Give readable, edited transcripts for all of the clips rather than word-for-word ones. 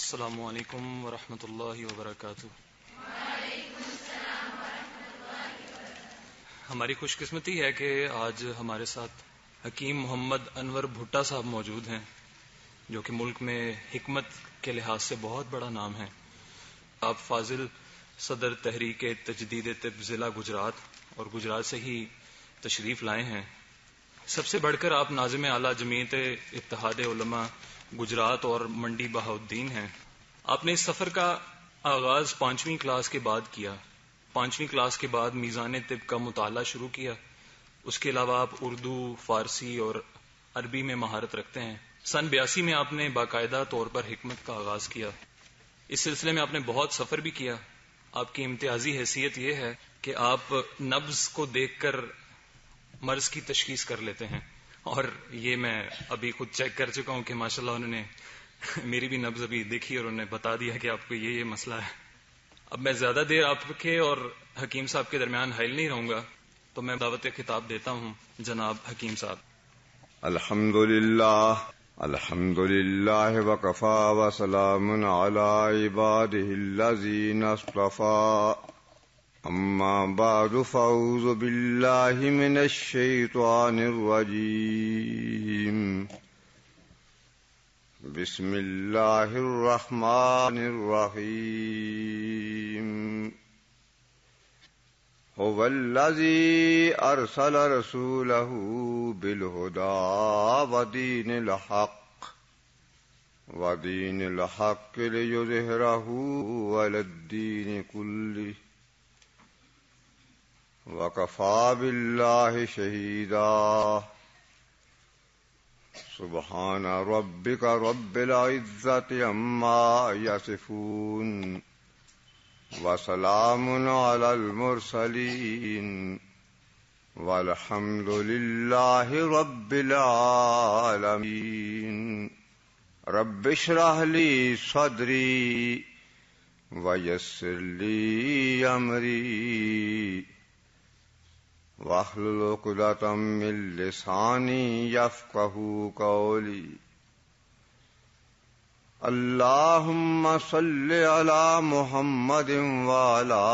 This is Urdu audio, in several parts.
السلام علیکم ورحمۃ اللہ وبرکاتہ۔ ہماری خوش قسمتی ہے کہ آج ہمارے ساتھ حکیم محمد انور بھٹا صاحب موجود ہیں، جو کہ ملک میں حکمت کے لحاظ سے بہت بڑا نام ہے۔ آپ فاضل صدر تحریک تجدید طب ضلع گجرات اور گجرات سے ہی تشریف لائے ہیں۔ سب سے بڑھ کر آپ ناظم اعلیٰ جمعیت اتحاد علماء گجرات اور منڈی بہاؤالدین ہیں۔ آپ نے اس سفر کا آغاز 5ویں کلاس کے بعد کیا۔ 5ویں کلاس کے بعد میزان طب کا مطالعہ شروع کیا۔ اس کے علاوہ آپ اردو، فارسی اور عربی میں مہارت رکھتے ہیں۔ سن 82 میں آپ نے باقاعدہ طور پر حکمت کا آغاز کیا۔ اس سلسلے میں آپ نے بہت سفر بھی کیا۔ آپ کی امتیازی حیثیت یہ ہے کہ آپ نبض کو دیکھ کر مرض کی تشخیص کر لیتے ہیں، اور یہ میں ابھی خود چیک کر چکا ہوں کہ ماشاءاللہ انہوں نے میری بھی نبض ابھی دیکھی اور انہوں نے بتا دیا کہ آپ کو یہ مسئلہ ہے۔ اب میں زیادہ دیر آپ کے اور حکیم صاحب کے درمیان حائل نہیں رہوں گا، تو میں دعوت خطاب دیتا ہوں جناب حکیم صاحب۔ الحمد للہ وکفا وسلام علی عبادہ الذین اصطفا، اما بعد فاعوذ باللہ من الشیطان الرجیم، بسم اللہ الرحمن الرحیم، هو الذی ارسل رسولہ بالہدی ودین الحق لیظہرہ علی الدین کلہ وکفی باللہ شہیدا۔ سبحان ربک رب العزت عما یصفون وسلام علی المرسلین والحمد للہ رب العالمین۔ رب اشرح لی صدری ویسر لی امری واحلل عقدۃ من لسانی یفقہوا قولی۔ اللہم صل علی محمد وعلی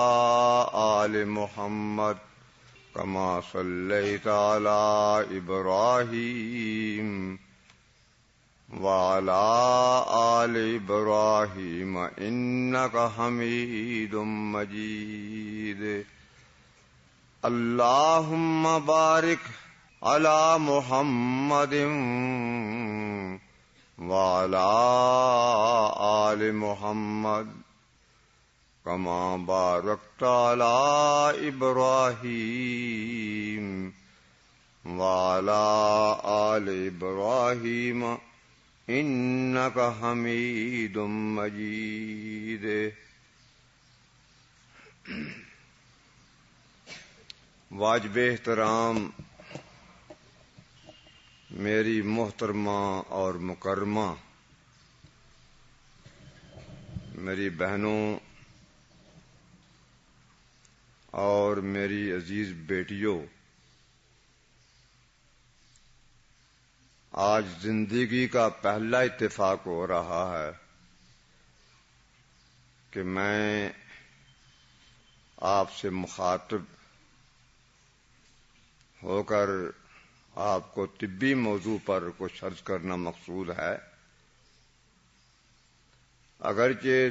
آل محمد کما صلیت علی ابراہیم وعلی آل ابراہیم انک حمید مجید۔ اللہم بارک علی محمد وعلی آل محمد کما بارکت علی ابراہیم وعلی آل ابراہیم انک حمید مجید۔ واجب احترام میری محترمہ اور مکرمہ میری بہنوں اور میری عزیز بیٹیوں، آج زندگی کا پہلا اتفاق ہو رہا ہے کہ میں آپ سے مخاطب ہو کر آپ کو طبی موضوع پر کچھ عرض کرنا مقصود ہے۔ اگرچہ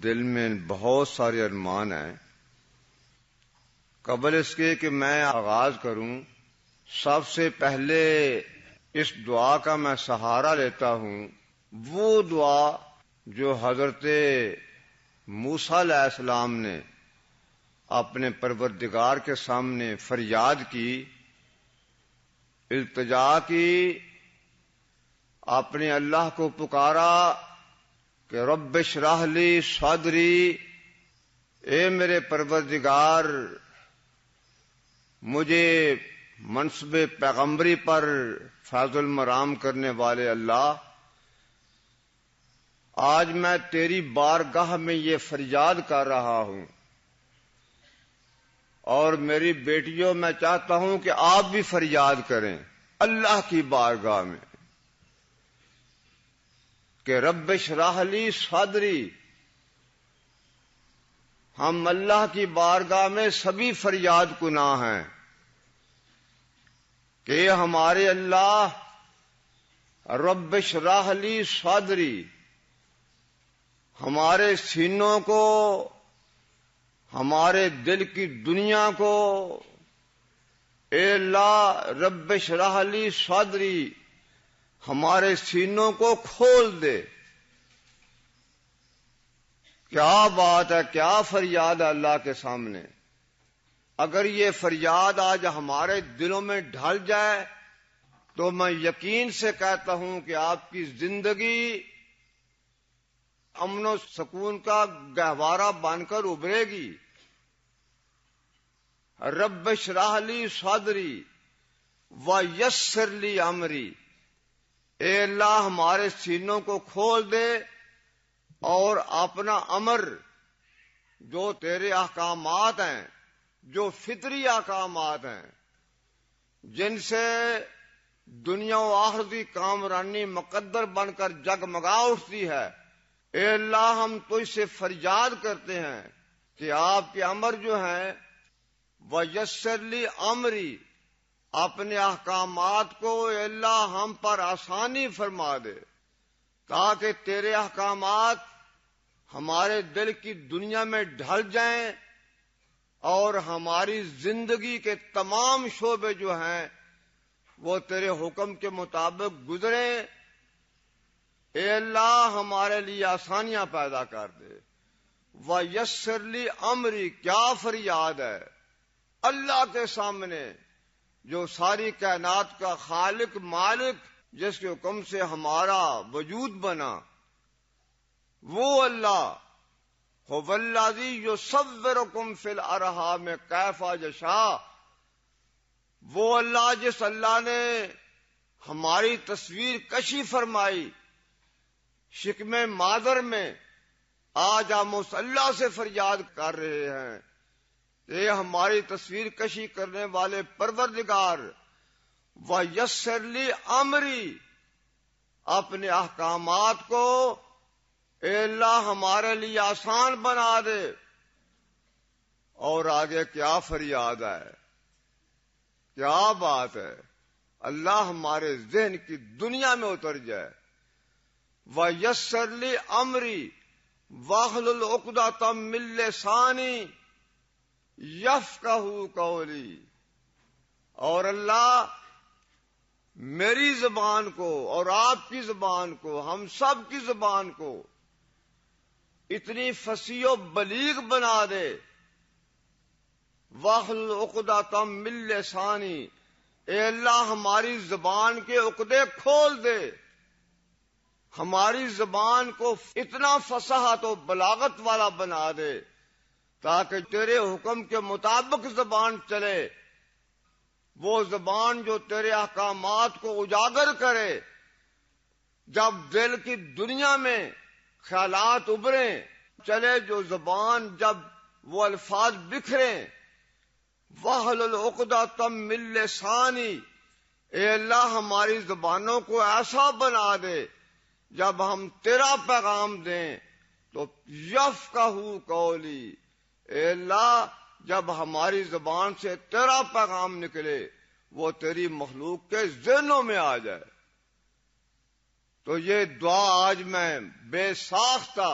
دل میں بہت سارے ارمان ہیں، قبل اس کے کہ میں آغاز کروں، سب سے پہلے اس دعا کا میں سہارا لیتا ہوں، وہ دعا جو حضرت موسیٰ علیہ السلام نے اپنے پروردگار کے سامنے فریاد کی، التجا کی، اپنے اللہ کو پکارا کہ رب اشرح لی صدری، اے میرے پروردگار مجھے منصب پیغمبری پر فیض المرام کرنے والے اللہ، آج میں تیری بارگاہ میں یہ فریاد کر رہا ہوں، اور میری بیٹیوں میں چاہتا ہوں کہ آپ بھی فریاد کریں اللہ کی بارگاہ میں کہ رب اشرح لی صدری، ہم اللہ کی بارگاہ میں سبھی فریاد کناں ہیں کہ ہمارے اللہ رب اشرح لی صدری، ہمارے سینوں کو، ہمارے دل کی دنیا کو، اے اللہ رب اشرح لی صدری، ہمارے سینوں کو کھول دے۔ کیا بات ہے، کیا فریاد ہے اللہ کے سامنے۔ اگر یہ فریاد آج ہمارے دلوں میں ڈھل جائے تو میں یقین سے کہتا ہوں کہ آپ کی زندگی امن و سکون کا گہوارہ بن کر ابھرے گی۔ رب اشرح لی صدری ویسر لی امری، اے اللہ ہمارے سینوں کو کھول دے اور اپنا امر، جو تیرے احکامات ہیں، جو فطری احکامات ہیں، جن سے دنیا و آخرت کی کامرانی مقدر بن کر جگمگا اٹھتی ہے، اے اللہ ہم تو اس سے فریاد کرتے ہیں کہ آپ کے امر جو ہیں ویسر لی امری، اپنے احکامات کو اے اللہ ہم پر آسانی فرما دے، تاکہ تیرے احکامات ہمارے دل کی دنیا میں ڈھل جائیں اور ہماری زندگی کے تمام شعبے جو ہیں وہ تیرے حکم کے مطابق گزریں۔ اے اللہ ہمارے لیے آسانیاں پیدا کر دے۔ وَيَسِّرْ لِي امری، کیا فریاد ہے اللہ کے سامنے جو ساری کائنات کا خالق مالک، جس کے حکم سے ہمارا وجود بنا، وہ اللہ هُوَ الَّذِي يُصَوِّرُكُمْ فِي الْأَرْحَامِ كَيْفَ يَشَاءُ، وہ اللہ جس اللہ نے ہماری تصویر کشی فرمائی شکم مادر میں، آج ہم اس اللہ سے فریاد کر رہے ہیں کہ ہماری تصویر کشی کرنے والے پروردگار وَيَسِّرْ لِي امری، اپنے احکامات کو اے اللہ ہمارے لیے آسان بنا دے۔ اور آگے کیا فریاد ہے، کیا بات ہے، اللہ ہمارے ذہن کی دنیا میں اتر جائے۔ وَيَسِّرْ لِي امری وَاحْلُلْ عُقْدَةً مِّن لِّسَانِي یفقہوا قولی، اور اللہ میری زبان کو اور آپ کی زبان کو، ہم سب کی زبان کو اتنی فصیح و بلیغ بنا دے۔ وَاحْلُلْ عُقْدَةً مِّن لِّسَانِي، اے اللہ ہماری زبان کے عقدے کھول دے، ہماری زبان کو اتنا فصاحت و بلاغت والا بنا دے تاکہ تیرے حکم کے مطابق زبان چلے، وہ زبان جو تیرے احکامات کو اجاگر کرے۔ جب دل کی دنیا میں خیالات ابھریں چلے، جو زبان جب وہ الفاظ بکھریں، وَاحْلُلْ عُقْدَةً مِّن لِّسَانِي، اے اللہ ہماری زبانوں کو ایسا بنا دے جب ہم تیرا پیغام دیں تو یفقہوا قولی، اے اللہ جب ہماری زبان سے تیرا پیغام نکلے وہ تیری مخلوق کے ذہنوں میں آ جائے۔ تو یہ دعا آج میں بے ساختہ،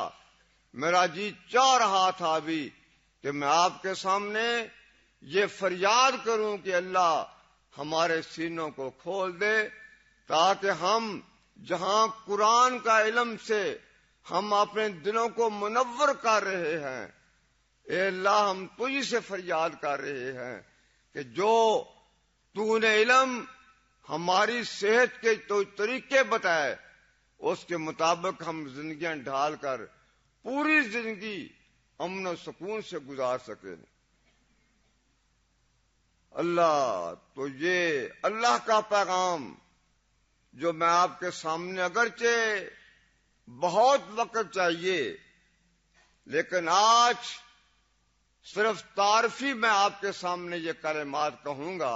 میرا جی چاہ رہا تھا ابھی کہ میں آپ کے سامنے یہ فریاد کروں کہ اللہ ہمارے سینوں کو کھول دے، تاکہ ہم جہاں قرآن کا علم سے ہم اپنے دلوں کو منور کر رہے ہیں، اے اللہ ہم تجھ سے فریاد کر رہے ہیں کہ جو تو نے علم ہماری صحت کے تو طریقے بتائے اس کے مطابق ہم زندگیاں ڈھال کر پوری زندگی امن و سکون سے گزار سکیں۔ اللہ تو یہ اللہ کا پیغام جو میں آپ کے سامنے، اگرچہ بہت وقت چاہیے لیکن آج صرف تعارفی میں آپ کے سامنے یہ کلمات کہوں گا،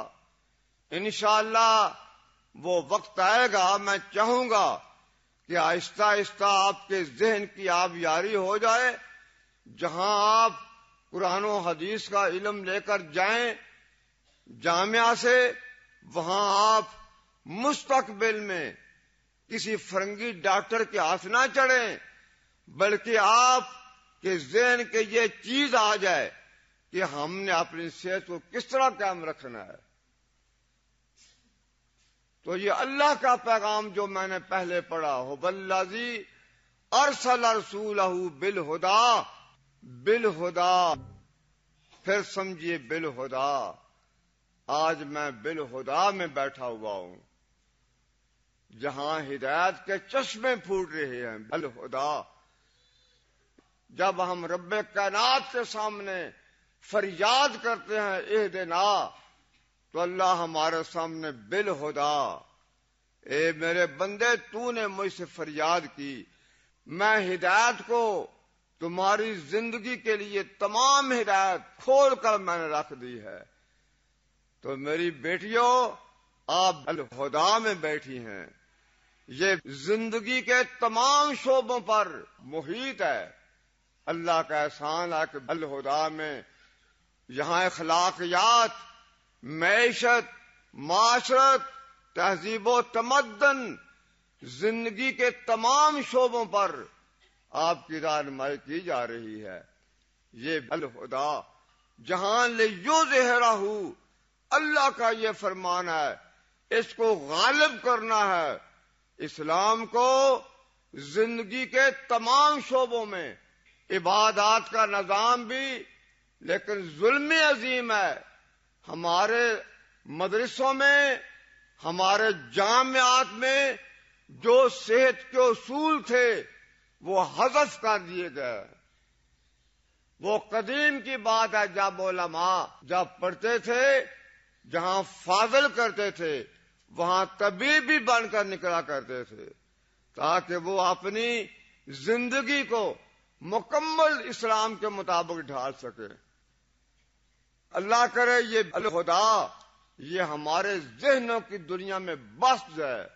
انشاءاللہ وہ وقت آئے گا میں چاہوں گا کہ آہستہ آہستہ آپ کے ذہن کی آبیاری ہو جائے. جہاں آپ قرآن و حدیث کا علم لے کر جائیں جامعہ سے، وہاں آپ مستقبل میں کسی فرنگی ڈاکٹر کے ہاتھ نہ چڑھیں، بلکہ آپ کے ذہن کے یہ چیز آ جائے کہ ہم نے اپنی صحت کو کس طرح قائم رکھنا ہے. تو یہ اللہ کا پیغام جو میں نے پہلے پڑھا، هو الذی ارسل رسولہ بالہدیٰ، بالہدیٰ، پھر سمجھیے بالہدیٰ. آج میں بالہدیٰ میں بیٹھا ہوا ہوں، جہاں ہدایت کے چشمے پھوٹ رہے ہیں. بالہدیٰ. جب ہم رب کائنات کے سامنے فریاد کرتے ہیں اہدنا، تو اللہ ہمارے سامنے بالہدیٰ، اے میرے بندے تو نے مجھ سے فریاد کی، میں ہدایت کو تمہاری زندگی کے لیے تمام ہدایت کھول کر میں نے رکھ دی ہے. تو میری بیٹیوں، آپ بالہدیٰ میں بیٹھی ہیں. یہ زندگی کے تمام شعبوں پر محیط ہے. اللہ کا احسان ہے کہ بالہدیٰ میں یہاں اخلاقیات، معیشت، معاشرت، تہذیب و تمدن، زندگی کے تمام شعبوں پر آپ کی رہنمائی کی جا رہی ہے. یہ بالہدیٰ جہاں لیظہرہ، اللہ کا یہ فرمان ہے، اس کو غالب کرنا ہے، اسلام کو زندگی کے تمام شعبوں میں. عبادات کا نظام بھی، لیکن ظلم عظیم ہے. ہمارے مدرسوں میں، ہمارے جامعات میں جو صحت کے اصول تھے وہ حذف کر دیے گئے. وہ قدیم کی بات ہے جب علماء جب پڑھتے تھے، جہاں فاضل کرتے تھے وہاں طبیب بھی بن کر نکلا کرتے تھے، تاکہ وہ اپنی زندگی کو مکمل اسلام کے مطابق ڈھال سکے. اللہ کرے یہ بالہدیٰ یہ ہمارے ذہنوں کی دنیا میں بس جائے.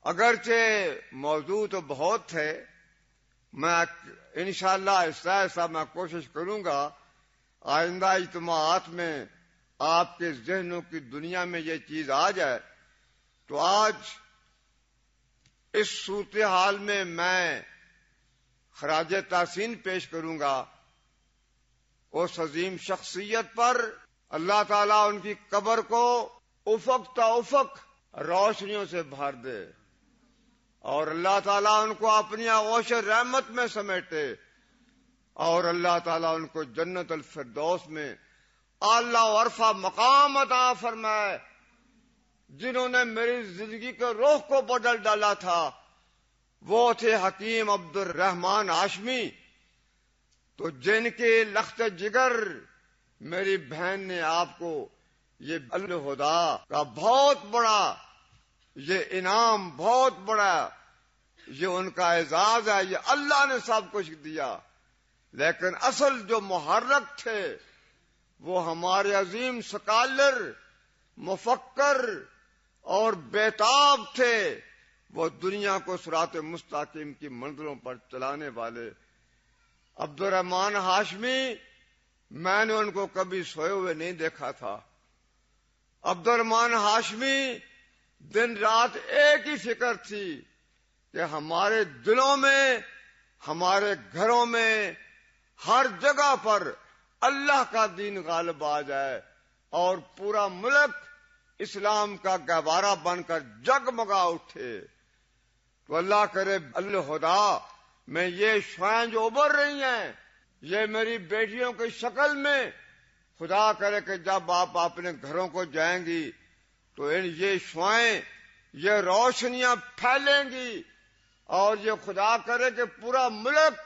اگرچہ موضوع تو بہت تھے، میں انشاءاللہ آہستہ آہستہ میں کوشش کروں گا آئندہ اجتماعات میں آپ کے ذہنوں کی دنیا میں یہ چیز آ جائے. تو آج اس صورتحال میں میں خراج تحسین پیش کروں گا اس عظیم شخصیت پر. اللہ تعالیٰ ان کی قبر کو افق تا افق روشنیوں سے بھر دے، اور اللہ تعالیٰ ان کو اپنی آغوش رحمت میں سمیٹے، اور اللہ تعالیٰ ان کو جنت الفردوس میں اعلیٰ و عرفہ مقام عطا فرمائے. جنہوں نے میری زندگی کے رخ کو بدل ڈالا تھا وہ تھے حکیم عبد الرحمن ہاشمی. تو جن کے لخت جگر میری بہن نے آپ کو یہ بالہدیٰ کا بہت بڑا یہ انعام، بہت بڑا یہ ان کا اعزاز ہے. یہ اللہ نے سب کچھ دیا، لیکن اصل جو محرک تھے وہ ہمارے عظیم سکالر، مفکر اور بیتاب تھے. وہ دنیا کو صراط مستقیم کی منزلوں پر چلانے والے عبد الرحمن ہاشمی. میں نے ان کو کبھی سوئے ہوئے نہیں دیکھا تھا. عبد الرحمن ہاشمی دن رات ایک ہی فکر تھی کہ ہمارے دلوں میں، ہمارے گھروں میں، ہر جگہ پر اللہ کا دین غالب آ جائے اور پورا ملک اسلام کا گہوارہ بن کر جگمگا اٹھے. تو اللہ کرے بالہدیٰ میں یہ شعائیں جو ابھر رہی ہیں یہ میری بیٹیوں کی شکل میں، خدا کرے کہ جب آپ اپنے گھروں کو جائیں گی تو یہ شعائیں، یہ روشنیاں پھیلیں گی، اور یہ خدا کرے کہ پورا ملک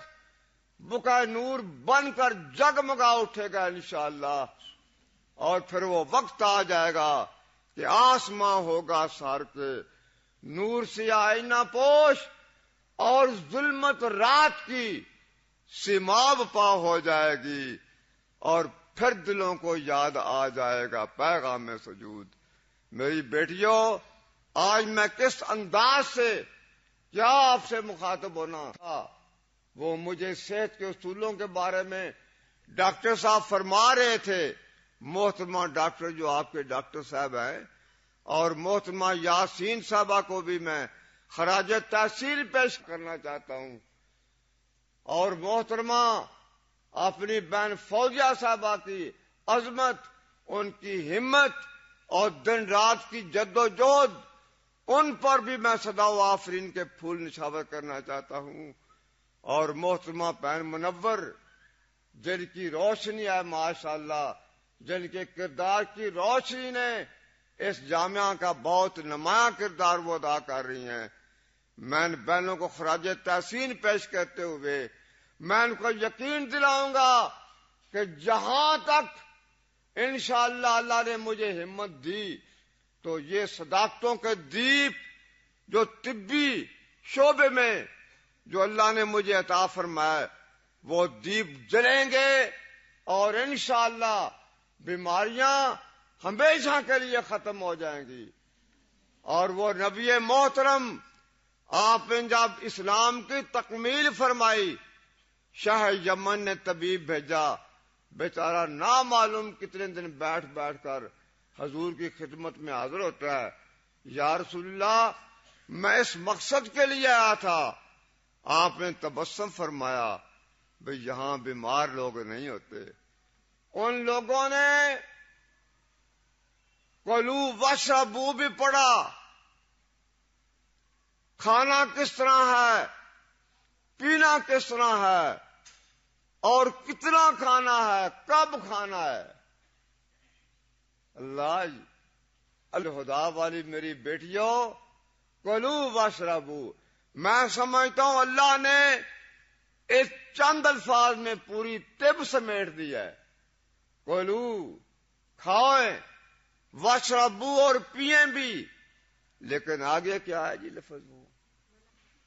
بقع نور بن کر جگمگا اٹھے گا انشاءاللہ. اور پھر وہ وقت آ جائے گا کہ آسماں ہوگا سار کے نور سے آئینہ پوش، اور ظلمت رات کی سیماب پا ہو جائے گی، اور پھر دلوں کو یاد آ جائے گا پیغام سجود. میری بیٹیوں، آج میں کس انداز سے کیا آپ سے مخاطب ہونا تھا، وہ مجھے صحت کے اصولوں کے بارے میں ڈاکٹر صاحب فرما رہے تھے. محترمہ ڈاکٹر جو آپ کے ڈاکٹر صاحب ہیں، اور محترمہ یاسین صاحبہ کو بھی میں خراج تحسین پیش کرنا چاہتا ہوں، اور محترمہ اپنی بہن فوزیہ صاحبہ کی عظمت، ان کی ہمت اور دن رات کی جد و جہد، ان پر بھی میں صدا و آفرین کے پھول نچھاور کرنا چاہتا ہوں. اور محترمہ بہن منور، جن کی روشنی ہے ماشاءاللہ، جن کے کردار کی روشنی نے اس جامعہ کا بہت نمایاں کردار وہ ادا کر رہی ہیں. میں ان بہنوں کو خراج تحسین پیش کرتے ہوئے میں ان کو یقین دلاؤں گا کہ جہاں تک انشاءاللہ اللہ نے مجھے ہمت دی تو یہ صداقتوں کے دیپ جو طبی شعبے میں جو اللہ نے مجھے عطا فرمایا، وہ دیپ جلیں گے اور انشاءاللہ بیماریاں ہمیشہ کے لیے ختم ہو جائیں گی. اور وہ نبی محترم، آپ نے جب اسلام کی تکمیل فرمائی، شاہ یمن نے طبیب بھیجا، بیچارہ نامعلوم کتنے دن بیٹھ بیٹھ کر حضور کی خدمت میں حاضر ہوتا ہے. یا رسول اللہ، میں اس مقصد کے لیے آیا تھا. آپ نے تبسم فرمایا، بھئی یہاں بیمار لوگ نہیں ہوتے. ان لوگوں نے کلو واشربو بھی پڑھا، کھانا کس طرح ہے، پینا کس طرح ہے، اور کتنا کھانا ہے، کب کھانا ہے. اللہ الہدا والی میری بیٹیوں، کلو واشربو، میں سمجھتا ہوں اللہ نے اس چند الفاظ میں پوری طب سمیٹ دی ہے. کلو، کھائیں، واشربو، اور پیئیں بھی. لیکن آگے کیا ہے جی لفظ؟ وہ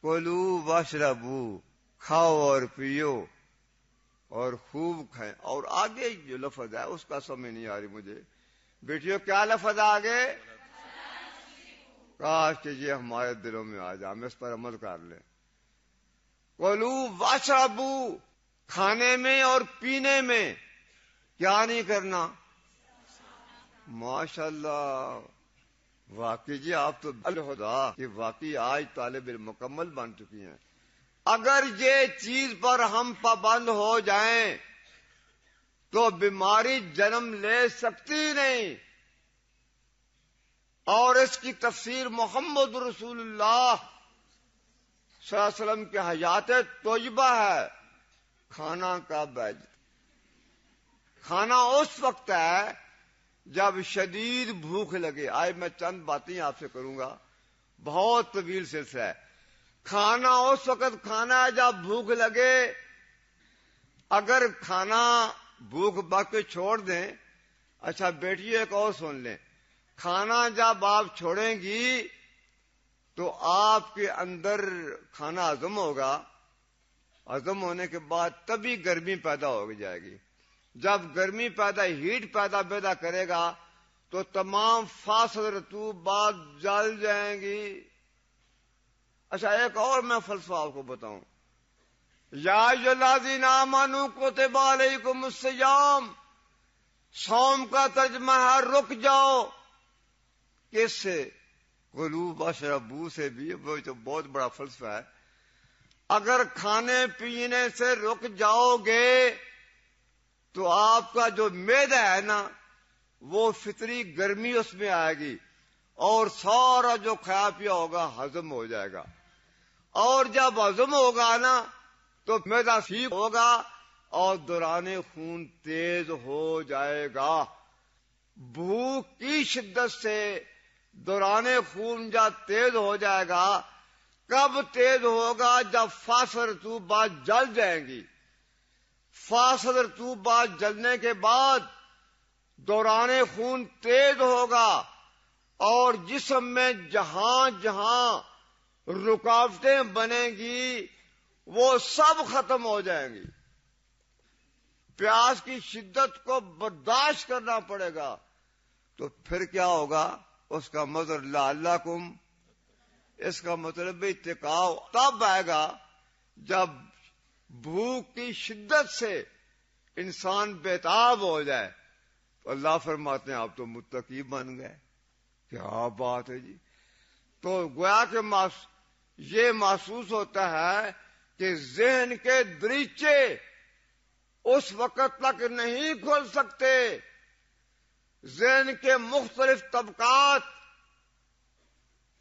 کلو واشربو، کھاؤ اور پیو اور خوب کھائیں. اور آگے جو لفظ ہے اس کا سمجھ نہیں آ رہی مجھے. بیٹیوں کیا لفظ ہے آگے؟ کاش کہ یہ ہمارے دلوں میں آ جائے، ہم اس پر عمل کر لیں. کلو واشربو، کھانے میں اور پینے میں کیا نہیں کرنا؟ ماشاءاللہ، واقعی جی آپ تو الہدا کہ واقعی آج طالب علم مکمل بن چکی ہیں. اگر یہ چیز پر ہم پابند ہو جائیں تو بیماری جنم لے سکتی نہیں. اور اس کی تفسیر محمد رسول اللہ صلی اللہ علیہ وسلم کے حیات طیبہ ہے. کھانا کب ہے؟ کھانا اس وقت ہے جب شدید بھوک لگے. آج میں چند باتیں آپ سے کروں گا، بہت طویل سلسلہ ہے. کھانا اس وقت کھانا ہے جب بھوک لگے. اگر کھانا بھوک باقی چھوڑ دیں. اچھا بیٹی ایک اور سن لیں، کھانا جب آپ چھوڑیں گی تو آپ کے اندر کھانا ہضم ہوگا. ہضم ہونے کے بعد تبھی گرمی پیدا ہو جائے گی. جب گرمی پیدا، ہیٹ پیدا کرے گا تو تمام فاسد رطوبات جل جائیں گی. اچھا ایک اور میں فلسفہ آپ کو بتاؤں. یا ایھا الذین آمنوا کتب علیکم الصیام، صوم کا ترجمہ ہے رک جاؤ. کس سے؟ کلو واشربو سے بھی. وہ تو بہت بڑا فلسفہ ہے. اگر کھانے پینے سے رک جاؤ گے تو آپ کا جو معدہ ہے نا، وہ فطری گرمی اس میں آئے گی اور سارا جو کھایا پیا ہوگا ہضم ہو جائے گا. اور جب ہضم ہوگا نا تو معدہ ٹھیک ہوگا اور دوران خون تیز ہو جائے گا. بھوک کی شدت سے دوران خون جب تیز ہو جائے گا. کب تیز ہوگا؟ جب فاسد رطوبات جل جائیں گی. فاسد رطوبات جلنے کے بعد دوران خون تیز ہوگا اور جسم میں جہاں جہاں رکاوٹیں بنیں گی وہ سب ختم ہو جائیں گی. پیاس کی شدت کو برداشت کرنا پڑے گا. تو پھر کیا ہوگا؟ اس کا مظہر لعلکم اس کا مطلب اتقاء تب آئے گا جب بھوک کی شدت سے انسان بیتاب ہو جائے. تو اللہ فرماتے ہیں آپ تو متقی بن گئے. کیا بات ہے جی. تو گویا کہ یہ محسوس ہوتا ہے کہ ذہن کے دریچے اس وقت تک نہیں کھل سکتے، ذہن کے مختلف طبقات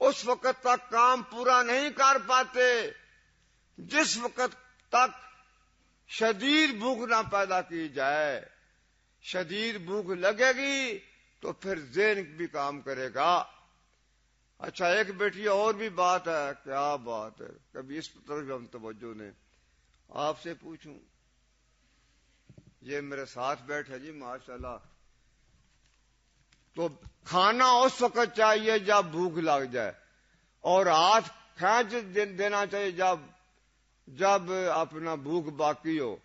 اس وقت تک کام پورا نہیں کر پاتے جس وقت تک شدید بھوک نہ پیدا کی جائے. شدید بھوک لگے گی تو پھر ذہن بھی کام کرے گا. اچھا ایک بیٹی اور بھی بات ہے. کیا بات ہے. کبھی اس طرف ہم توجہ نے آپ سے پوچھوں. یہ میرے ساتھ بیٹھے جی ماشاءاللہ. تو کھانا اس وقت چاہیے جب بھوک لگ جائے، اور ہاتھ کھینچ دینا چاہیے جب اپنا بھوک باقی ہو.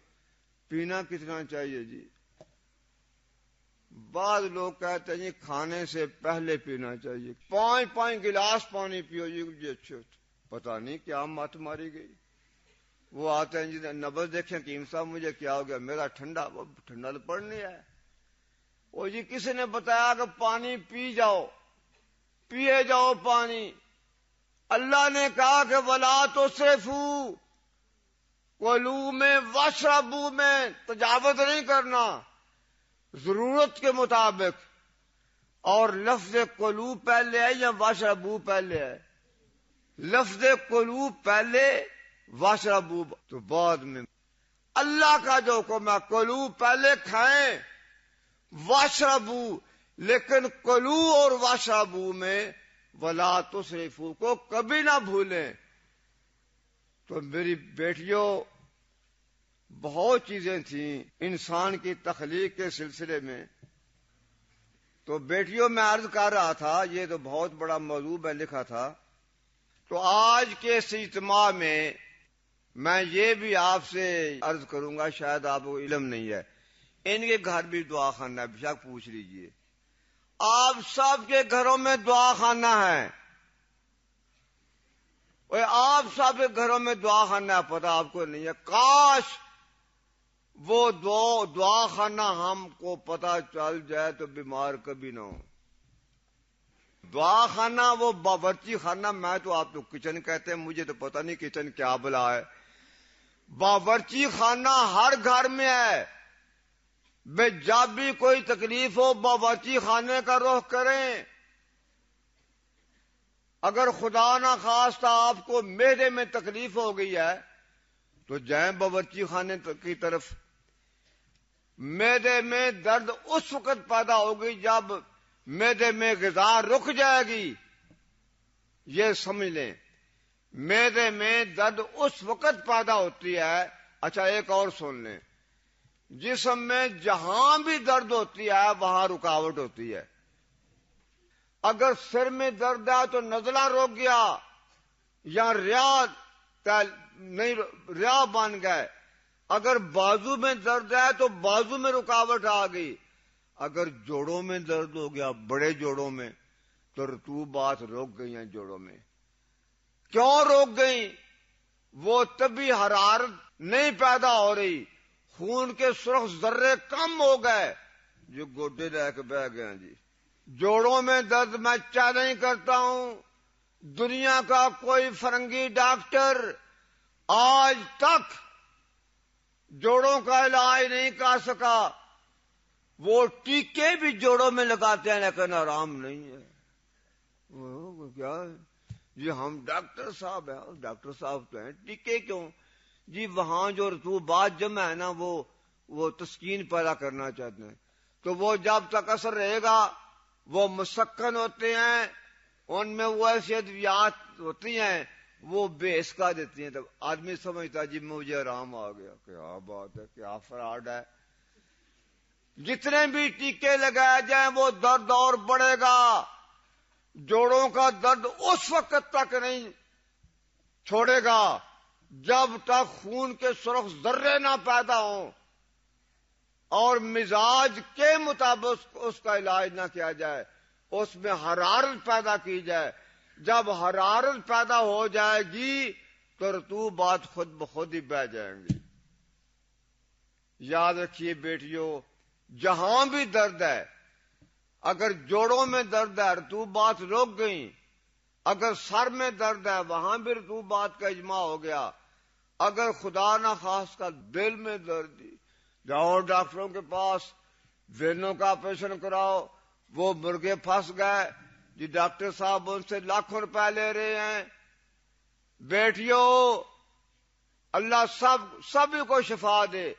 پینا کتنا چاہیے جی؟ بعض لوگ کہتے ہیں جی کھانے سے پہلے پینا چاہیے. 5 گلاس پانی پیو جی اچھے. پتہ نہیں کیا مت ماری گئی. وہ آتے ہیں جی نبض دیکھیں حکیم صاحب مجھے کیا ہو گیا، میرا ٹھنڈا تو پڑنی ہے. وہ جی کسی نے بتایا کہ پانی پی جاؤ، پیے جاؤ پانی. اللہ نے کہا کہ ولا تسرفوا، کلوا میں واشربوا میں تجاوز نہیں کرنا، ضرورت کے مطابق. اور لفظ کلو پہلے ہے یا واشربوا پہلے ہے؟ لفظ کلو پہلے، واشربوا تو بعد میں. اللہ کا جو حکم ہے کلو پہلے کھائیں، واشربوا، لیکن کلو اور واشربوا میں ولا تسرفوا کو کبھی نہ بھولیں. تو میری بیٹیوں، بہت چیزیں تھیں انسان کی تخلیق کے سلسلے میں. تو بیٹیوں میں عرض کر رہا تھا، یہ تو بہت بڑا موضوع میں لکھا تھا. تو آج کے اس اجتماع میں یہ بھی آپ سے عرض کروں گا، شاید آپ کو علم نہیں ہے، ان کے گھر بھی دعا خانہ ہے، بے شک پوچھ لیجئے. آپ سب کے گھروں میں دعا خانہ ہے. آپ سب کے گھروں میں دعا خانہ ہے، پتہ آپ کو نہیں ہے. کاش وہ دعا خانہ ہم کو پتہ چل جائے تو بیمار کبھی نہ ہو. دعا خانہ وہ باورچی خانہ، میں تو آپ تو کچن کہتے ہیں، مجھے تو پتہ نہیں کچن کیا بلا ہے. باورچی خانہ ہر گھر میں ہے. جب بھی کوئی تکلیف ہو باورچی خانے کا رخ کریں. اگر خدا نہ خواستہ آپ کو معدے میں تکلیف ہو گئی ہے تو جائیں باورچی خانے کی طرف. معدے میں درد اس وقت پیدا ہوگی جب معدے میں غذا رک جائے گی. یہ سمجھ لیں، معدے میں درد اس وقت پیدا ہوتی ہے. اچھا ایک اور سن لیں، جسم میں جہاں بھی درد ہوتی ہے وہاں رکاوٹ ہوتی ہے. اگر سر میں درد ہے تو نزلہ روک گیا یا ریا بن گئے. اگر بازو میں درد ہے تو بازو میں رکاوٹ آ گئی. اگر جوڑوں میں درد ہو گیا، بڑے جوڑوں میں، تو رطوبات روک گئی ہیں جوڑوں میں. کیوں روک گئی؟ وہ طبی حرارت نہیں پیدا ہو رہی، خون کے سرخ ذرے کم ہو گئے جو گوڈے رہ کے بہ گئے ہیں جی. جوڑوں میں درد میں چیلنج کرتا ہوں، دنیا کا کوئی فرنگی ڈاکٹر آج تک جوڑوں کا علاج نہیں کر سکا. وہ ٹیکے بھی جوڑوں میں لگاتے ہیں لیکن آرام نہیں ہے. کیا ہے جی؟ ہم ڈاکٹر صاحب ہیں. ڈاکٹر صاحب تو ہیں، ٹیکے کیوں جی؟ وہاں جو رطوبات جمع ہے نا وہ تسکین پیدا کرنا چاہتے ہیں. تو وہ جب تک اثر رہے گا وہ مسکن ہوتے ہیں، ان میں وہ ایسی ادویات ہوتی ہیں وہ بے حسکا دیتی ہیں. تب آدمی سمجھتا جی مجھے آرام آ گیا. کیا بات ہے، کیا فراڈ ہے. جتنے بھی ٹیکے لگائے جائیں وہ درد اور بڑھے گا. جوڑوں کا درد اس وقت تک نہیں چھوڑے گا جب تک خون کے سرخ ذرے نہ پیدا ہوں اور مزاج کے مطابق اس کا علاج نہ کیا جائے، اس میں حرارت پیدا کی جائے. جب حرارت پیدا ہو جائے گی تو رطوبات خود بخود ہی بہ جائیں گی. یاد رکھیے بیٹیوں، جہاں بھی درد ہے، اگر جوڑوں میں درد ہے رطوبات رک گئیں، اگر سر میں درد ہے وہاں بھی رطوبات کا اجماع ہو گیا، اگر خدا نہ خواستہ دل میں درد، جاؤ ڈاکٹروں کے پاس، وینوں کا آپریشن کراؤ، وہ مرغے پھنس گئے جی ڈاکٹر صاحب ان سے لاکھوں روپے لے رہے ہیں. بیٹیوں، اللہ سبھی کو شفا دے.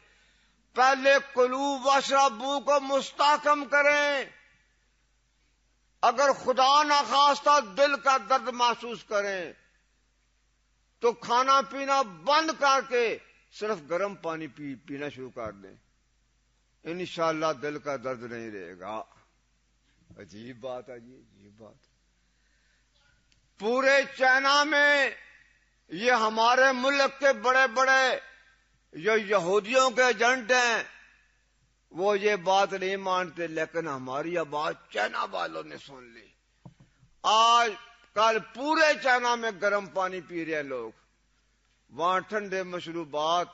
پہلے کلو واشربو کو مستحکم کریں. اگر خدا نخواستہ دل کا درد محسوس کریں تو کھانا پینا بند کر کے صرف گرم پانی پینا شروع کر دیں. انشاءاللہ دل کا درد نہیں رہے گا. عجیب بات ہے جی، عجیب بات. پورے چائنا میں یہ ہمارے ملک کے بڑے بڑے جو یہودیوں کے ایجنٹ ہیں وہ یہ بات نہیں مانتے، لیکن ہماری یہ بات چائنا والوں نے سن لی. آج کل پورے چائنا میں گرم پانی پی رہے ہیں لوگ، وہاں ٹھنڈے مشروبات.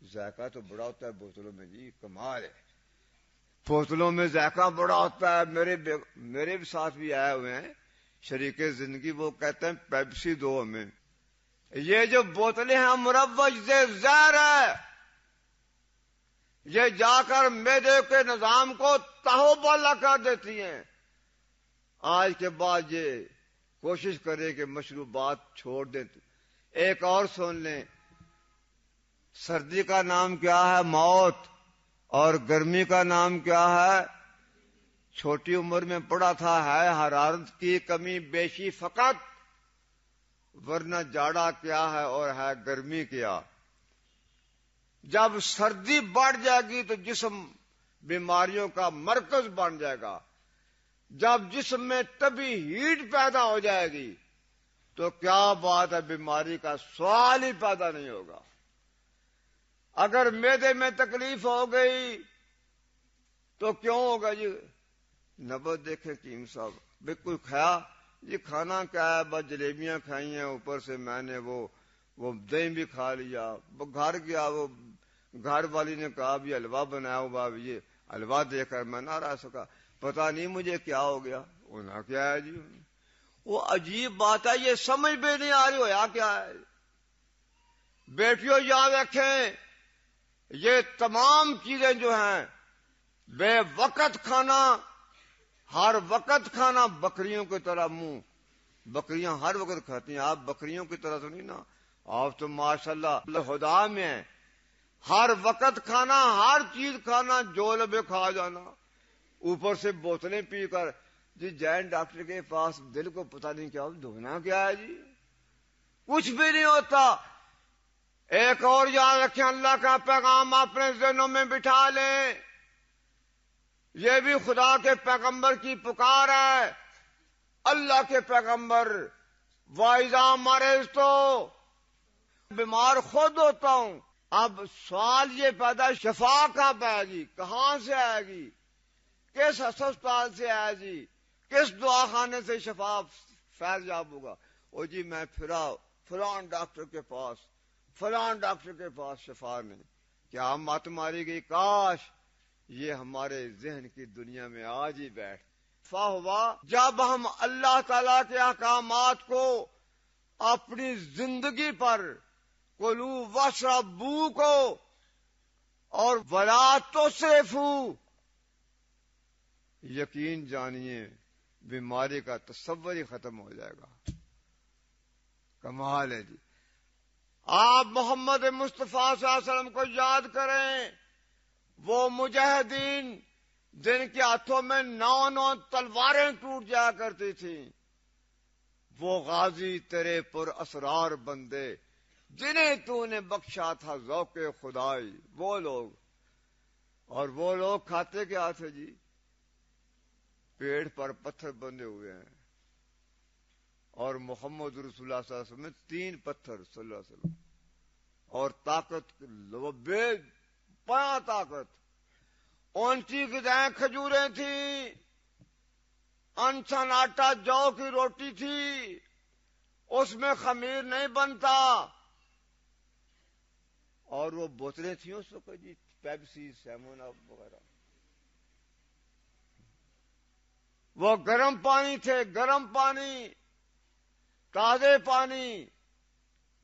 ذائقہ تو بڑا ہوتا ہے بوتلوں میں جی، کمال ہے. بوتلوں میں ذائقہ بڑا ہوتا ہے. میرے بھی ساتھ بھی آئے ہوئے ہیں شریک زندگی، وہ کہتے ہیں پیپسی دو ہمیں. یہ جو بوتلیں ہیں مروج سے زہر ہے، یہ جا کر معدے کے نظام کو تہوبالا کر دیتی ہیں. آج کے بعد یہ کوشش کرے کہ مشروبات چھوڑ دیں. ایک اور سن لیں، سردی کا نام کیا ہے؟ موت. اور گرمی کا نام کیا ہے؟ چھوٹی عمر میں پڑھا تھا، ہے حرارت کی کمی بیشی فقط، ورنہ جاڑا کیا ہے اور ہے گرمی کیا. جب سردی بڑھ جائے گی تو جسم بیماریوں کا مرکز بن جائے گا. جب جسم میں طبی ہیٹ پیدا ہو جائے گی تو کیا بات ہے، بیماری کا سوال ہی پیدا نہیں ہوگا. اگر معدے میں تکلیف ہو گئی تو کیوں ہوگا جی؟ نبض دیکھیں کیم صاحب، بالکل کھایا جی، کھانا کیا ہے؟ بس جلیبیاں کھائی ہیں، اوپر سے میں نے وہ دہی بھی کھا لیا. گھر گیا، وہ گھر والی نے کہا بھی حلوہ بنایا ہوا، یہ حلوہ دے کر میں نہ رہ سکا، پتہ نہیں مجھے کیا ہو گیا. ہونا کیا ہے جی؟ وہ عجیب بات ہے، یہ سمجھ بھی نہیں آ رہی ہویا کیا ہے. بیٹیوں یاد رکھیں، یہ تمام چیزیں جو ہیں، بے وقت کھانا، ہر وقت کھانا، بکریوں کی طرح منہ، بکریاں ہر وقت کھاتی ہیں، آپ بکریوں کی طرح تو نہیں نا، آپ تو ماشاءاللہ خدا میں ہیں. ہر وقت کھانا، ہر چیز کھانا، جو لبے کھا جانا، اوپر سے بوتلیں پی کر جی جین ڈاکٹر کے پاس، دل کو پتہ نہیں کیا دھونا کیا ہے جی، کچھ بھی نہیں ہوتا. ایک اور یاد رکھیں، اللہ کا پیغام اپنے ذہنوں میں بٹھا لیں، یہ بھی خدا کے پیغمبر کی پکار ہے. اللہ کے پیغمبر، وَإِذَا مَرِضْتُ، بیمار خود ہوتا ہوں. اب سوال یہ پیدا، شفا کب آئے گی؟ کہاں سے آئے گی؟ کس ہسپتال سے آئے گی؟ کس دعا خانے سے شفا فیض یاب ہوگا؟ او جی میں پھرا فلان ڈاکٹر کے پاس، فلان ڈاکٹر کے پاس، شفا نہیں. کیا مت ماری گئی؟ کاش یہ ہمارے ذہن کی دنیا میں آج ہی بیٹھ ہوا. جب ہم اللہ تعالی کے احکامات کو اپنی زندگی پر، کلو واشربو کو اور ولا تسرفو، یقین جانیے بیماری کا تصور ہی ختم ہو جائے گا. کمال ہے جی. آپ محمد مصطفیٰ صلی اللہ علیہ وسلم کو یاد کریں، وہ مجاہدین جن کے ہاتھوں میں 9 تلواریں ٹوٹ جایا کرتی تھیں، وہ غازی تیرے پر اسرار بندے جنہیں تو نے بخشا تھا ذوق خدائی، وہ لوگ. اور وہ لوگ کھاتے کیا تھے جی؟ پیڑ پر پتھر بندے ہوئے ہیں. اور محمد رسول اللہ صلی اللہ علیہ وسلم میں 3 پتھر صلی اللہ علیہ وسلم، اور طاقت بے پایا طاقت. ان کی غذائیں کھجوریں تھیں، انسن آٹا جو کی روٹی تھی، اس میں خمیر نہیں بنتا. اور وہ بوتلیں تھیں اس وقت جی، پیپسی، سیمون اپ وغیرہ، وہ گرم پانی تھے، گرم پانی، تازے پانی.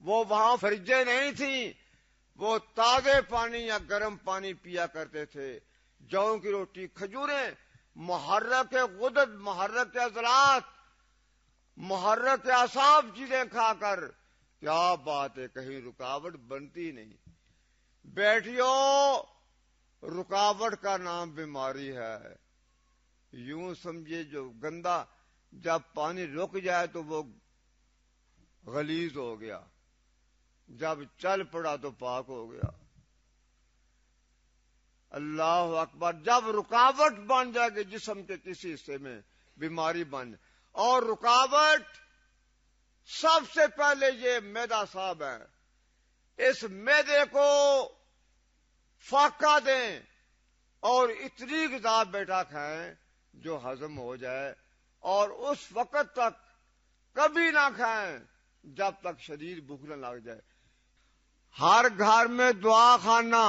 وہ وہاں فریجیں نہیں تھیں، وہ تازے پانی یا گرم پانی پیا کرتے تھے. جو کی روٹی، کھجوریں، محرک غدد، محرک عضلات، محرک اعصاب چیزیں کھا کر کیا بات ہے، کہیں رکاوٹ بنتی نہیں. بیٹھیو، رکاوٹ کا نام بیماری ہے. یوں سمجھے جو گندا، جب پانی رک جائے تو وہ غلیظ ہو گیا، جب چل پڑا تو پاک ہو گیا. اللہ اکبر. جب رکاوٹ بن جائے گی جسم کے کسی حصے میں، بیماری بن جائے. اور رکاوٹ سب سے پہلے یہ معدہ صاحب ہے. اس معدے کو فاقہ دیں اور اتنی غذا بیٹا کھائیں جو ہضم ہو جائے، اور اس وقت تک کبھی نہ کھائیں جب تک شدید بھوک نہ لگ جائے. ہر گھر میں دعا خانہ.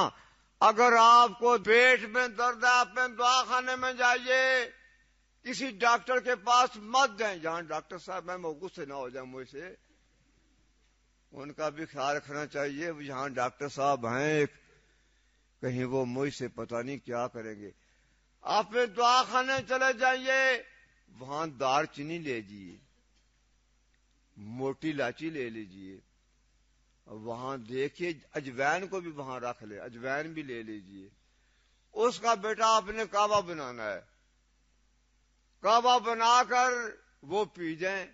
اگر آپ کو پیٹ میں درد ہے، اپنے دعا خانے میں جائیے. کسی ڈاکٹر کے پاس مت جائیں جہاں ڈاکٹر صاحب ہیں وہ غصے نہ ہو جائیں مجھ سے. ان کا بھی خیال رکھنا چاہیے. جہاں ڈاکٹر صاحب ہیں کہیں وہ مجھ سے پتہ نہیں کیا کریں گے. آپ دعا خانے چلے جائیے، وہاں دار چینی لے جیے، موٹی لاچی لے لیجیے. وہاں دیکھیے اجوین کو بھی وہاں رکھ لے، اجوین بھی لے لیجیے. اس کا بیٹا آپ نے کعبہ بنانا ہے، کعبہ بنا کر وہ پی جائیں.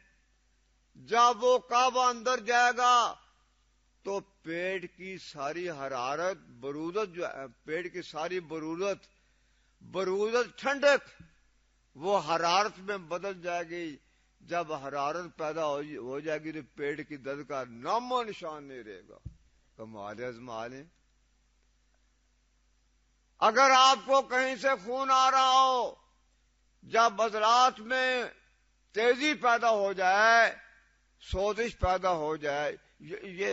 جب وہ کعبہ اندر جائے گا تو پیٹ کی ساری حرارت، برودت جو ہے، پیٹ کی ساری برودت ٹھنڈک، وہ حرارت میں بدل جائے گی. جب حرارت پیدا ہو جائے گی تو پیٹ کی درد کا نام و نشان نہیں رہے گا. کمال ازما لیں. اگر آپ کو کہیں سے خون آ رہا ہو، جب عضلات میں تیزی پیدا ہو جائے، سوزش پیدا ہو جائے، یہ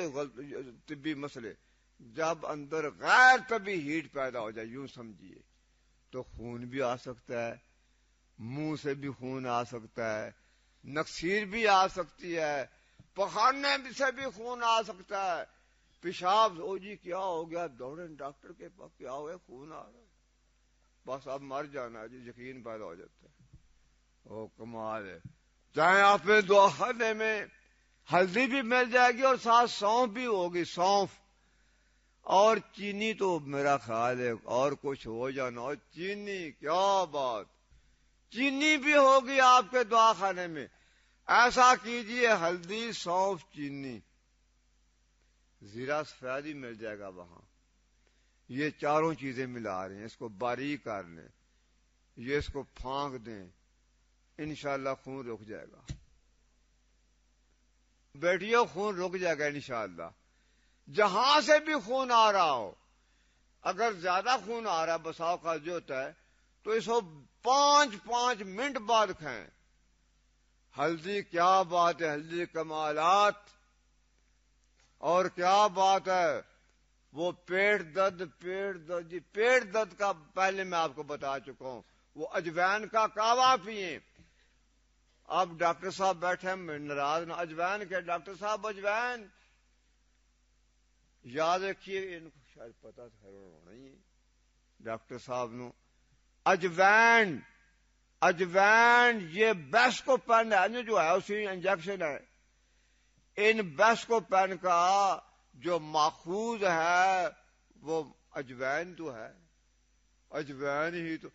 طبی مسئلے، جب اندر غیر طبی ہیٹ پیدا ہو جائے، یوں سمجھیے، تو خون بھی آ سکتا ہے، منہ سے بھی خون آ سکتا ہے، نکسیر بھی آ سکتی ہے، پخانے سے بھی خون آ سکتا ہے. پیشاب، او جی کیا ہو گیا، دوڑیں ڈاکٹر کے پاس، کیا ہوا، خون آ رہا ہے، بس اب مر جانا جی، یقین پیدا ہو جاتا ہے. او کمال ہے. چاہے آپ نے دعا خانے میں ہلدی بھی مل جائے گی اور ساتھ سونف بھی ہوگی، سونف اور چینی. تو میرا خیال ہے اور کچھ ہو جانا، اور چینی، کیا بات، چینی بھی ہوگی آپ کے دعا خانے میں. ایسا کیجئے، ہلدی، سونف، چینی، زیرہ سفید مل جائے گا وہاں. یہ چاروں چیزیں ملا رہے ہیں، اس کو باریک کر لیں، یہ اس کو پھانک دیں، انشاءاللہ خون رک جائے گا. بیٹیوں، خون رک جائے گا انشاءاللہ. جہاں سے بھی خون آ رہا ہو، اگر زیادہ خون آ رہا ہے، بساؤ کا جو ہوتا ہے، تو اس کو 5 منٹ بعد کھائیں. ہلدی، کیا بات ہے، ہلدی کمالات. اور کیا بات ہے، وہ پیٹ درد کا پہلے میں آپ کو بتا چکا ہوں. وہ اجوین کا کعوہ پئیں. اب ڈاکٹر صاحب بیٹھے ہیں ناراض نہ، اجوین کے ڈاکٹر صاحب، اجوین یاد رکھیے، ان کو شاید پتا تھا ہونا ہی ڈاکٹر صاحب نو. اجوین یہ بیس کو پین ہے جو ہے، اسی انجیکشن ہے. ان بیس کو پین کا جو ماخوذ ہے وہ اجوین تو ہے، اجوین ہی تو.